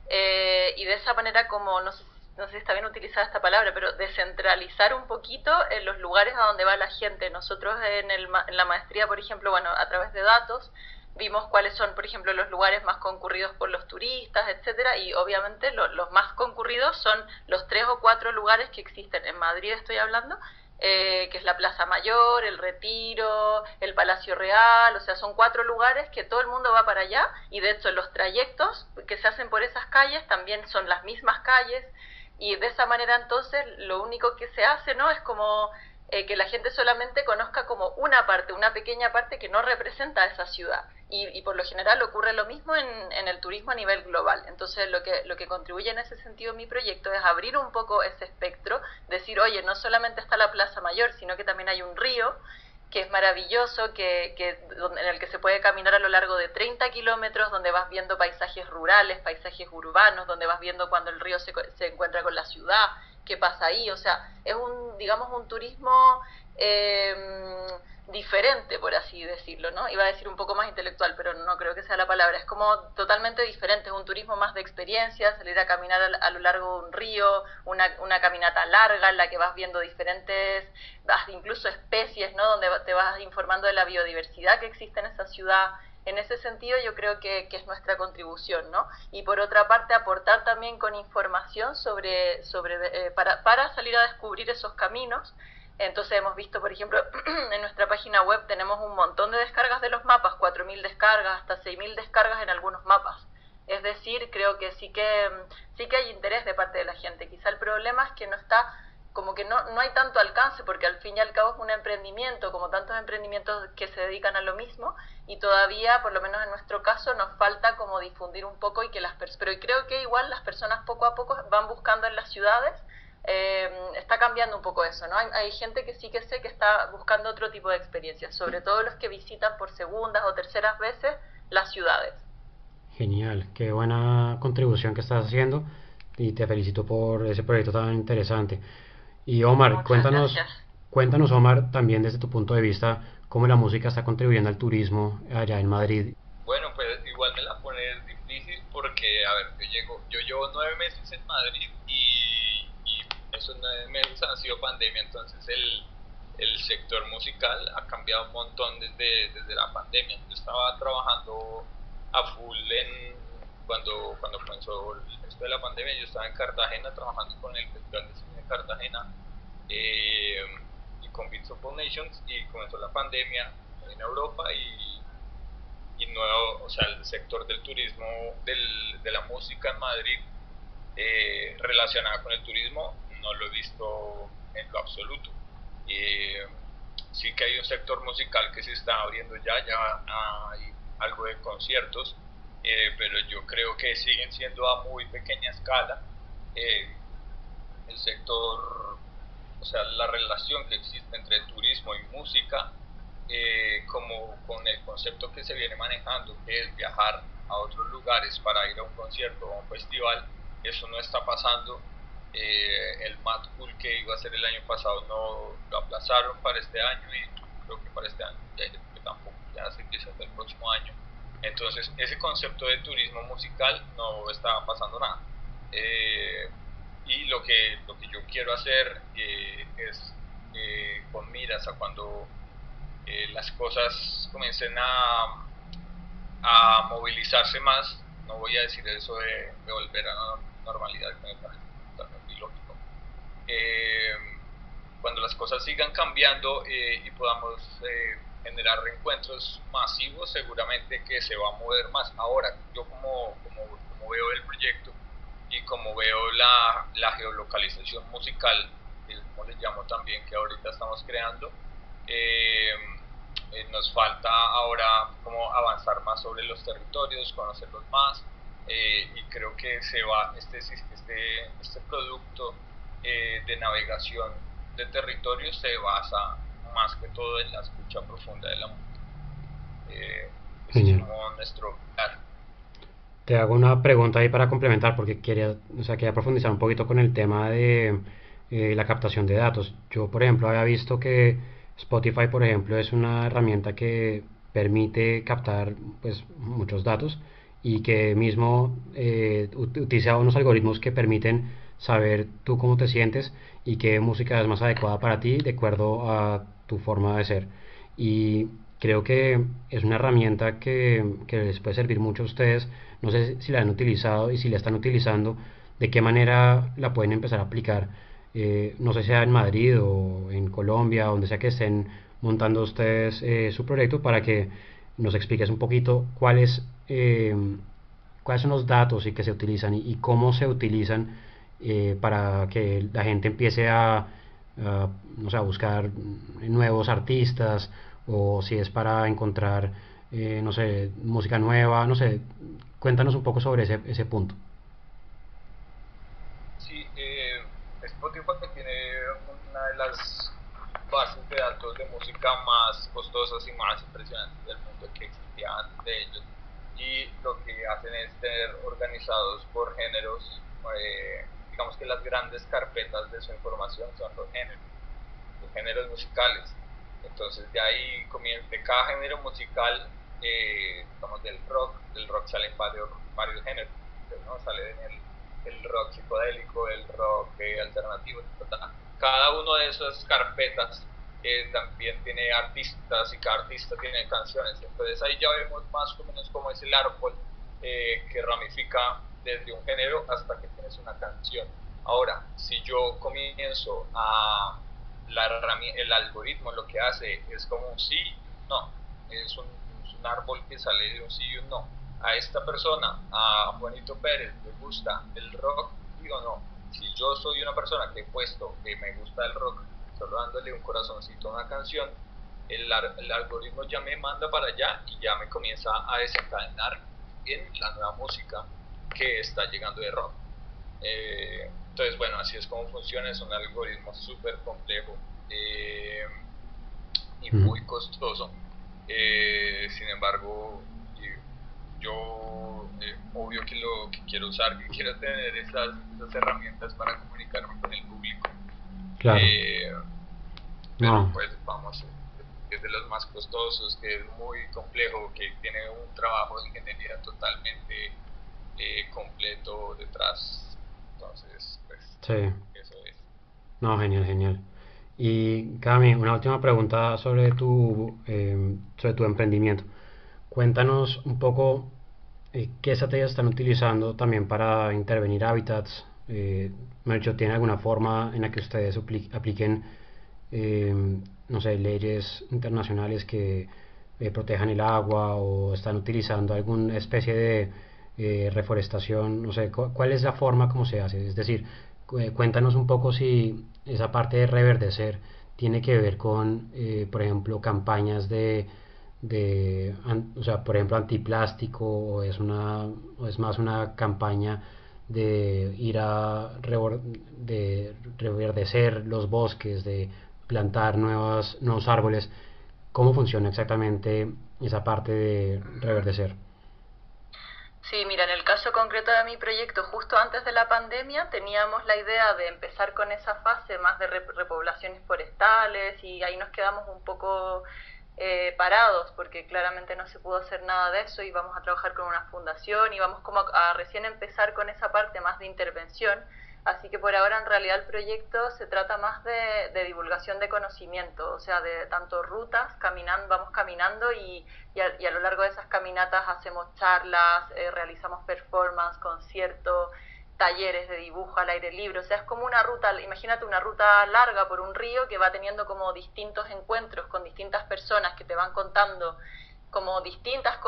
Y de esa manera como, no sé si está bien utilizada esta palabra, pero descentralizar un poquito en los lugares a donde va la gente. Nosotros en la maestría, por ejemplo, bueno, a través de datos, vimos cuáles son, por ejemplo, los lugares más concurridos por los turistas, etcétera, y obviamente los más concurridos son los 3 o 4 lugares que existen. En Madrid estoy hablando, que es la Plaza Mayor, el Retiro, el Palacio Real, o sea, son 4 lugares que todo el mundo va para allá, y de hecho los trayectos que se hacen por esas calles también son las mismas calles, y de esa manera entonces lo único que se hace, ¿no? Es como que la gente solamente conozca como una parte, una pequeña parte que no representa a esa ciudad. Y por lo general ocurre lo mismo en el turismo a nivel global. Entonces lo que contribuye en ese sentido mi proyecto es abrir un poco ese espectro, decir, oye, no solamente está la Plaza Mayor, sino que también hay un río que es maravilloso, en el que se puede caminar a lo largo de 30 kilómetros, donde vas viendo paisajes rurales, paisajes urbanos, donde vas viendo cuando el río se encuentra con la ciudad, qué pasa ahí. O sea, es digamos, un turismo diferente, por así decirlo, ¿no? Iba a decir un poco más intelectual, pero no creo que sea la palabra. Es como totalmente diferente, es un turismo más de experiencia, salir a caminar a lo largo de un río, una caminata larga en la que vas viendo diferentes, incluso especies, ¿no? Donde te vas informando de la biodiversidad que existe en esa ciudad. En ese sentido yo creo que es nuestra contribución, ¿no? Y por otra parte aportar también con información para salir a descubrir esos caminos. Entonces hemos visto, por ejemplo, en nuestra página web tenemos un montón de descargas de los mapas, 4.000 descargas, hasta 6.000 descargas en algunos mapas. Es decir, creo que sí que hay interés de parte de la gente. Quizá el problema es que no está, como que no hay tanto alcance, porque al fin y al cabo es un emprendimiento, como tantos emprendimientos que se dedican a lo mismo, y todavía, por lo menos en nuestro caso, nos falta como difundir un poco y que pero creo que igual las personas poco a poco van buscando en las ciudades. Está cambiando un poco eso, ¿no? Hay gente que sí que sé que está buscando otro tipo de experiencias, sobre todo los que visitan por segundas o terceras veces las ciudades. Genial, qué buena contribución que estás haciendo y te felicito por ese proyecto tan interesante. Y Omar, Muchas gracias. cuéntanos Omar, también desde tu punto de vista, cómo la música está contribuyendo al turismo allá en Madrid. Bueno, pues igual me la pones difícil porque, a ver, yo llevo 9 meses en Madrid y esos 9 meses han sido pandemia, entonces el sector musical ha cambiado un montón desde la pandemia. Yo estaba trabajando a full cuando comenzó esto de la pandemia. Yo estaba en Cartagena trabajando con el Festival de Cine de Cartagena y con Beats of All Nations, y comenzó la pandemia en Europa y nuevo, o sea, el sector del turismo, de la música en Madrid relacionada con el turismo, no lo he visto en lo absoluto. Sí que hay un sector musical que se está abriendo ya hay algo de conciertos, pero yo creo que siguen siendo a muy pequeña escala. El sector, o sea, la relación que existe entre turismo y música, como con el concepto que se viene manejando, que es viajar a otros lugares para ir a un concierto o a un festival, eso no está pasando. El Mad Cool que iba a ser el año pasado no lo aplazaron para este año, y creo que para este año ya que tampoco, ya se empieza hasta el próximo año. Entonces ese concepto de turismo musical no está pasando nada. Y lo que yo quiero hacer es con miras a cuando las cosas comiencen a movilizarse más. No voy a decir eso de volver a la normalidad, que me parece totalmente ilógico. Cuando las cosas sigan cambiando y podamos generar reencuentros masivos, seguramente que se va a mover más. Ahora, yo como veo el proyecto y como veo la geolocalización musical, como les llamo también, que ahorita estamos creando, nos falta ahora como avanzar más sobre los territorios, conocerlos más, y creo que este producto de navegación de territorios se basa más que todo en la escucha profunda de la música. Ese es como nuestro plan. Te hago una pregunta ahí para complementar, porque quería profundizar un poquito con el tema de la captación de datos. Yo, por ejemplo, había visto que Spotify, por ejemplo, es una herramienta que permite captar pues muchos datos y que mismo utiliza unos algoritmos que permiten saber tú cómo te sientes y qué música es más adecuada para ti de acuerdo a tu forma de ser. Y creo que es una herramienta que les puede servir mucho a ustedes. No sé si la han utilizado y si la están utilizando, de qué manera la pueden empezar a aplicar. No sé si sea en Madrid o en Colombia, donde sea que estén montando ustedes su proyecto, para que nos expliques un poquito cuáles son los datos y que se utilizan y cómo se utilizan para que la gente empiece no sé, a buscar nuevos artistas, o si es para encontrar, no sé, música nueva, no sé, cuéntanos un poco sobre ese punto. Sí, Spotify tiene una de las bases de datos de música más costosas y más impresionantes del mundo que existía antes de ellos. Y lo que hacen es tener organizados por géneros, digamos que las grandes carpetas de su información son los géneros musicales. Entonces de ahí comienza, de cada género musical, digamos del rock salen varios géneros, ¿no? Sale el rock psicodélico, el rock alternativo, etc. Cada uno de esas carpetas también tiene artistas y cada artista tiene canciones. Entonces ahí ya vemos más o menos cómo es el árbol que ramifica desde un género hasta que tienes una canción. Ahora, si yo comienzo el algoritmo lo que hace es como un sí, no, es un árbol que sale de un sí y un no. A esta persona, a Juanito Pérez, le gusta el rock, digo no. Si yo soy una persona que he puesto que me gusta el rock, solo dándole un corazoncito a una canción, el algoritmo ya me manda para allá y ya me comienza a desencadenar en la nueva música que está llegando de rock. Entonces, bueno, así es como funciona. Es un algoritmo súper complejo y muy costoso. Sin embargo, yo obvio que lo que quiero usar, que quiero tener esas herramientas para comunicarme con el público. Claro. Pero No. pues vamos, es de los más costosos, que es muy complejo, que tiene un trabajo de ingeniería totalmente completo detrás. Entonces, pues Sí. eso es. No, genial, genial. Y Cami, una última pregunta sobre tu emprendimiento. Cuéntanos un poco qué estrategias están utilizando también para intervenir hábitats. Me ¿tiene alguna forma en la que ustedes apliquen, no sé, leyes internacionales que protejan el agua, o están utilizando alguna especie de reforestación? No sé, ¿cuál es la forma como se hace? Es decir, cuéntanos un poco si esa parte de reverdecer tiene que ver con, por ejemplo, campañas o sea, por ejemplo, antiplástico, o es más una campaña de ir de reverdecer los bosques, de plantar nuevos árboles. ¿Cómo funciona exactamente esa parte de reverdecer? Sí, mira, en el caso concreto de mi proyecto, justo antes de la pandemia, teníamos la idea de empezar con esa fase más de repoblaciones forestales, y ahí nos quedamos un poco parados porque claramente no se pudo hacer nada de eso, y vamos a trabajar con una fundación y vamos como a recién empezar con esa parte más de intervención. Así que por ahora en realidad el proyecto se trata más de divulgación de conocimiento, o sea, de tanto rutas, vamos caminando, y a lo largo de esas caminatas hacemos charlas, realizamos performance, conciertos, talleres de dibujo al aire libre. O sea, es como una ruta, imagínate una ruta larga por un río que va teniendo como distintos encuentros con distintas personas que te van contando como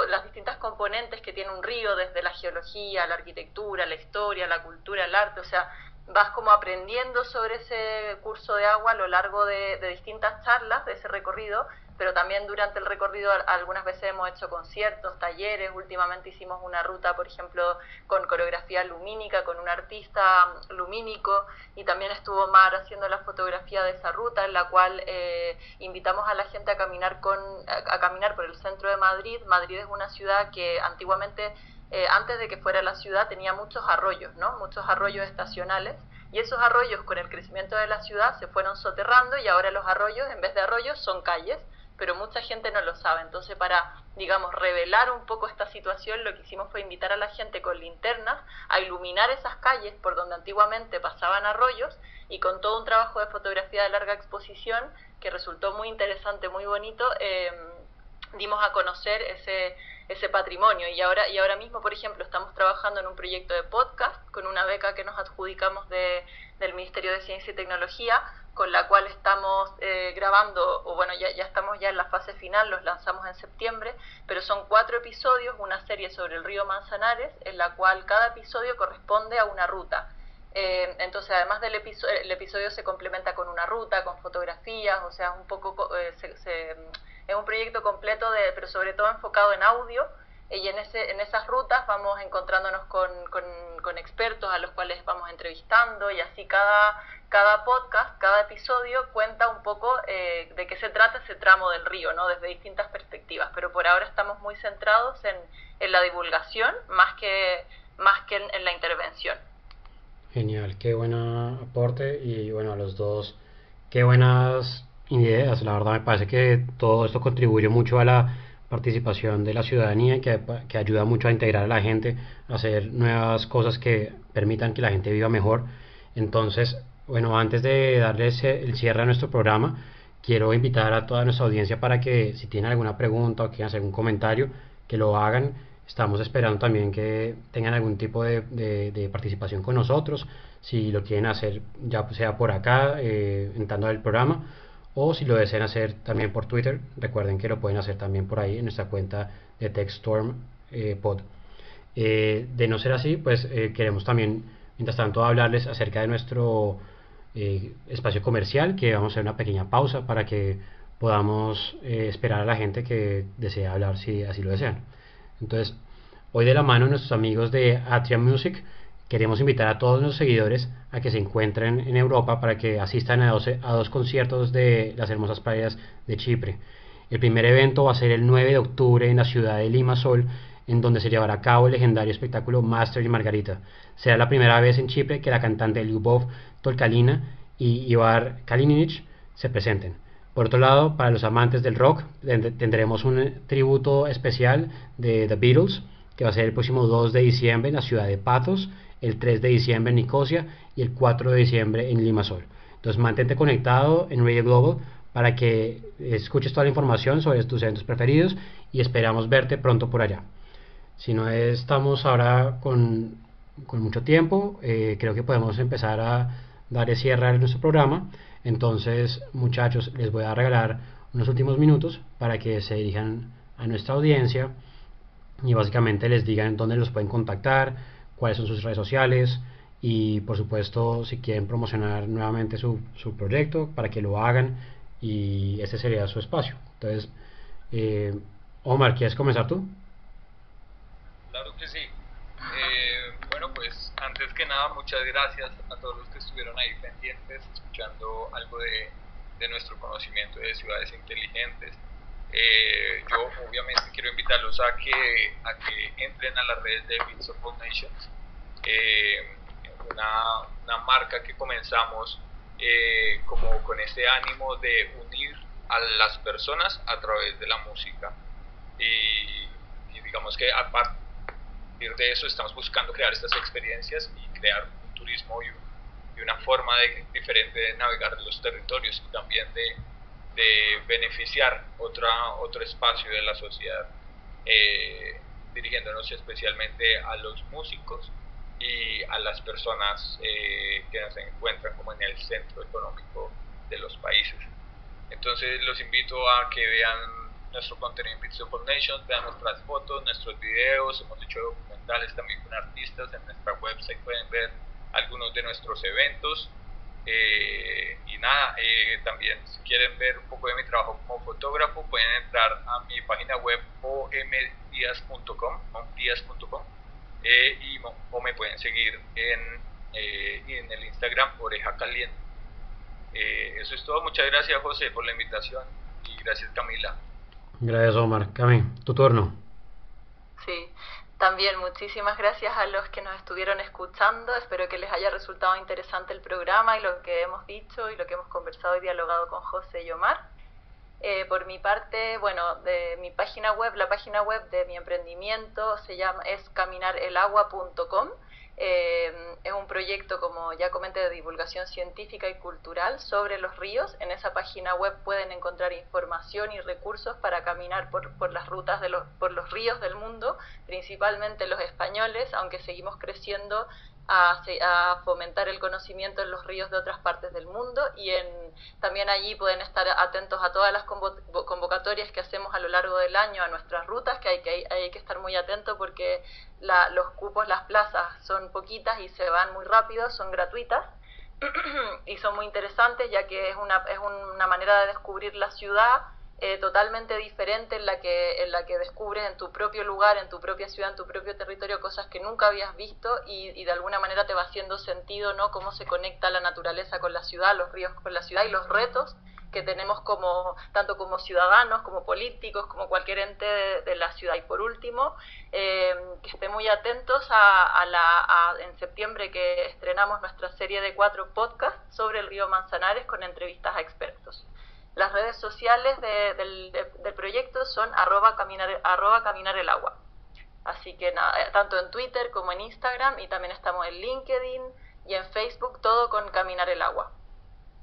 las distintas componentes que tiene un río, desde la geología, la arquitectura, la historia, la cultura, el arte. O sea, vas como aprendiendo sobre ese curso de agua a lo largo de distintas charlas de ese recorrido, pero también durante el recorrido algunas veces hemos hecho conciertos, talleres. Últimamente hicimos una ruta, por ejemplo, con coreografía lumínica, con un artista lumínico, y también estuvo Mar haciendo la fotografía de esa ruta, en la cual invitamos a la gente a caminar por el centro de Madrid. Madrid es una ciudad que antiguamente, antes de que fuera la ciudad, tenía muchos arroyos, ¿no? Muchos arroyos estacionales, y esos arroyos con el crecimiento de la ciudad se fueron soterrando y ahora los arroyos, en vez de arroyos, son calles, pero mucha gente no lo sabe. Entonces, para, digamos, revelar un poco esta situación, lo que hicimos fue invitar a la gente con linternas a iluminar esas calles por donde antiguamente pasaban arroyos, y con todo un trabajo de fotografía de larga exposición que resultó muy interesante, muy bonito, dimos a conocer ese patrimonio. Y ahora mismo, por ejemplo, estamos trabajando en un proyecto de podcast con una beca que nos adjudicamos del Ministerio de Ciencia y Tecnología, con la cual estamos grabando, o bueno, ya estamos ya en la fase final, los lanzamos en septiembre, pero son 4 episodios, una serie sobre el río Manzanares, en la cual cada episodio corresponde a una ruta. Entonces, además del el episodio se complementa con una ruta, con fotografías, o sea, un poco es un proyecto completo, pero sobre todo enfocado en audio, y en esas rutas vamos encontrándonos con expertos a los cuales vamos entrevistando, y así cada podcast, cada episodio cuenta un poco de qué se trata ese tramo del río, ¿no? Desde distintas perspectivas, pero por ahora estamos muy centrados en la divulgación más que en la intervención. Genial, qué buen aporte, y bueno, a los dos, qué buenas ideas. La verdad me parece que todo esto contribuye mucho a la participación de la ciudadanía, y que ayuda mucho a integrar a la gente, a hacer nuevas cosas que permitan que la gente viva mejor. Entonces, bueno, antes de darles el cierre a nuestro programa, quiero invitar a toda nuestra audiencia para que, si tienen alguna pregunta o quieren hacer algún comentario, que lo hagan. Estamos esperando también que tengan algún tipo de participación con nosotros, si lo quieren hacer ya sea por acá, entrando al programa, o si lo desean hacer también por Twitter. Recuerden que lo pueden hacer también por ahí en nuestra cuenta de TechStorm Pod. De no ser así, pues queremos también, mientras tanto, hablarles acerca de nuestro espacio comercial, que vamos a hacer una pequeña pausa para que podamos esperar a la gente que desea hablar, si así lo desean. Entonces, hoy, de la mano de nuestros amigos de Atria Music, queremos invitar a todos nuestros seguidores a que se encuentren en Europa para que asistan a dos conciertos de las hermosas playas de Chipre. El primer evento va a ser el 9 de octubre en la ciudad de Limassol, en donde se llevará a cabo el legendario espectáculo Master y Margarita. Será la primera vez en Chipre que la cantante Lyubov Tolkalina y Ivar Kalinic se presenten. Por otro lado, para los amantes del rock, tendremos un tributo especial de The Beatles, que va a ser el próximo 2 de diciembre en la ciudad de Pathos, el 3 de diciembre en Nicosia y el 4 de diciembre en Limassol. Entonces, mantente conectado en Radio Global para que escuches toda la información sobre tus eventos preferidos, y esperamos verte pronto por allá. Si no estamos ahora con mucho tiempo, creo que podemos empezar a dar cierre a nuestro programa. Entonces, muchachos, les voy a regalar unos últimos minutos para que se dirijan a nuestra audiencia y básicamente les digan dónde los pueden contactar, cuáles son sus redes sociales, y por supuesto, si quieren promocionar nuevamente su proyecto, para que lo hagan, y este sería su espacio. Entonces, Omar, ¿quieres comenzar tú? Claro que sí. Bueno, pues antes que nada, muchas gracias a todos los que estuvieron ahí pendientes, escuchando algo de nuestro conocimiento de ciudades inteligentes. Yo obviamente quiero invitarlos a que entren a las redes de Bits of All Nations, una marca que comenzamos como con este ánimo de unir a las personas a través de la música, y digamos que a partir de eso estamos buscando crear estas experiencias y crear un turismo y una forma diferente de navegar los territorios, y también de beneficiar otro espacio de la sociedad, dirigiéndonos especialmente a los músicos y a las personas que se encuentran como en el centro económico de los países. Entonces los invito a que vean nuestro contenido en Bits of All Nations, vean nuestras fotos, nuestros videos. Hemos hecho documentales también con artistas. En nuestra website pueden ver algunos de nuestros eventos. Y nada, también si quieren ver un poco de mi trabajo como fotógrafo, pueden entrar a mi página web omdias.com, o me pueden seguir en el Instagram Oreja Caliente. Eso es todo. Muchas gracias, José, por la invitación, y gracias, Camila. Gracias, Omar. Cami, tu turno. Sí, También muchísimas gracias a los que nos estuvieron escuchando. Espero que les haya resultado interesante el programa y lo que hemos dicho y lo que hemos conversado y dialogado con José y Omar. Por mi parte, bueno, de mi página web, la página web de mi emprendimiento es caminarelagua.com. Es un proyecto, como ya comenté, de divulgación científica y cultural sobre los ríos. En esa página web pueden encontrar información y recursos para caminar por las rutas por los ríos del mundo, principalmente los españoles, aunque seguimos creciendo a fomentar el conocimiento en los ríos de otras partes del mundo, y también allí pueden estar atentos a todas las convocatorias que hacemos a lo largo del año a nuestras rutas, que hay que estar muy atentos porque los cupos, las plazas son poquitas y se van muy rápido, son gratuitas y son muy interesantes, ya que es una manera de descubrir la ciudad totalmente diferente, en la que descubres en tu propio lugar, en tu propia ciudad, en tu propio territorio, cosas que nunca habías visto, y de alguna manera te va haciendo sentido, ¿no?, cómo se conecta la naturaleza con la ciudad, los ríos con la ciudad, y los retos que tenemos tanto como ciudadanos, como políticos, como cualquier ente de la ciudad. Y por último, que estén muy atentos en septiembre, que estrenamos nuestra serie de 4 podcasts sobre el río Manzanares con entrevistas a expertos. Las redes sociales del proyecto son @caminarelagua. Así que nada, tanto en Twitter como en Instagram, y también estamos en LinkedIn y en Facebook, todo con Caminar el Agua.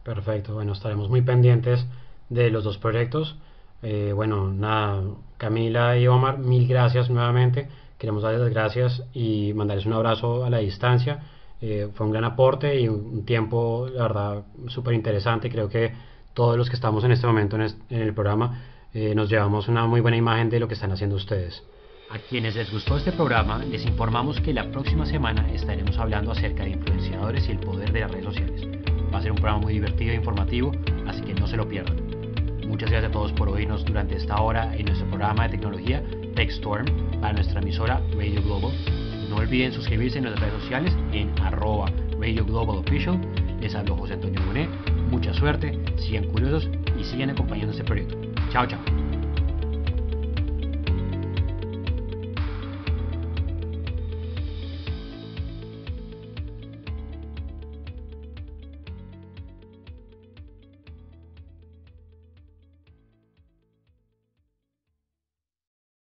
Perfecto, bueno, estaremos muy pendientes de los 2 proyectos. Bueno, nada, Camila y Omar, mil gracias nuevamente. Queremos darles las gracias y mandarles un abrazo a la distancia. Fue un gran aporte y un tiempo, la verdad, súper interesante. Creo que todos los que estamos en este momento en el programa nos llevamos una muy buena imagen de lo que están haciendo ustedes. A quienes les gustó este programa, les informamos que la próxima semana estaremos hablando acerca de influenciadores y el poder de las redes sociales. Va a ser un programa muy divertido e informativo, así que no se lo pierdan. Muchas gracias a todos por oírnos durante esta hora en nuestro programa de tecnología TechStorm para nuestra emisora Radio Global. No olviden suscribirse en nuestras redes sociales en @Radio Global Official. Les habló José Antonio Bonet. Mucha suerte, sigan curiosos y sigan acompañando este proyecto. Chao, chao.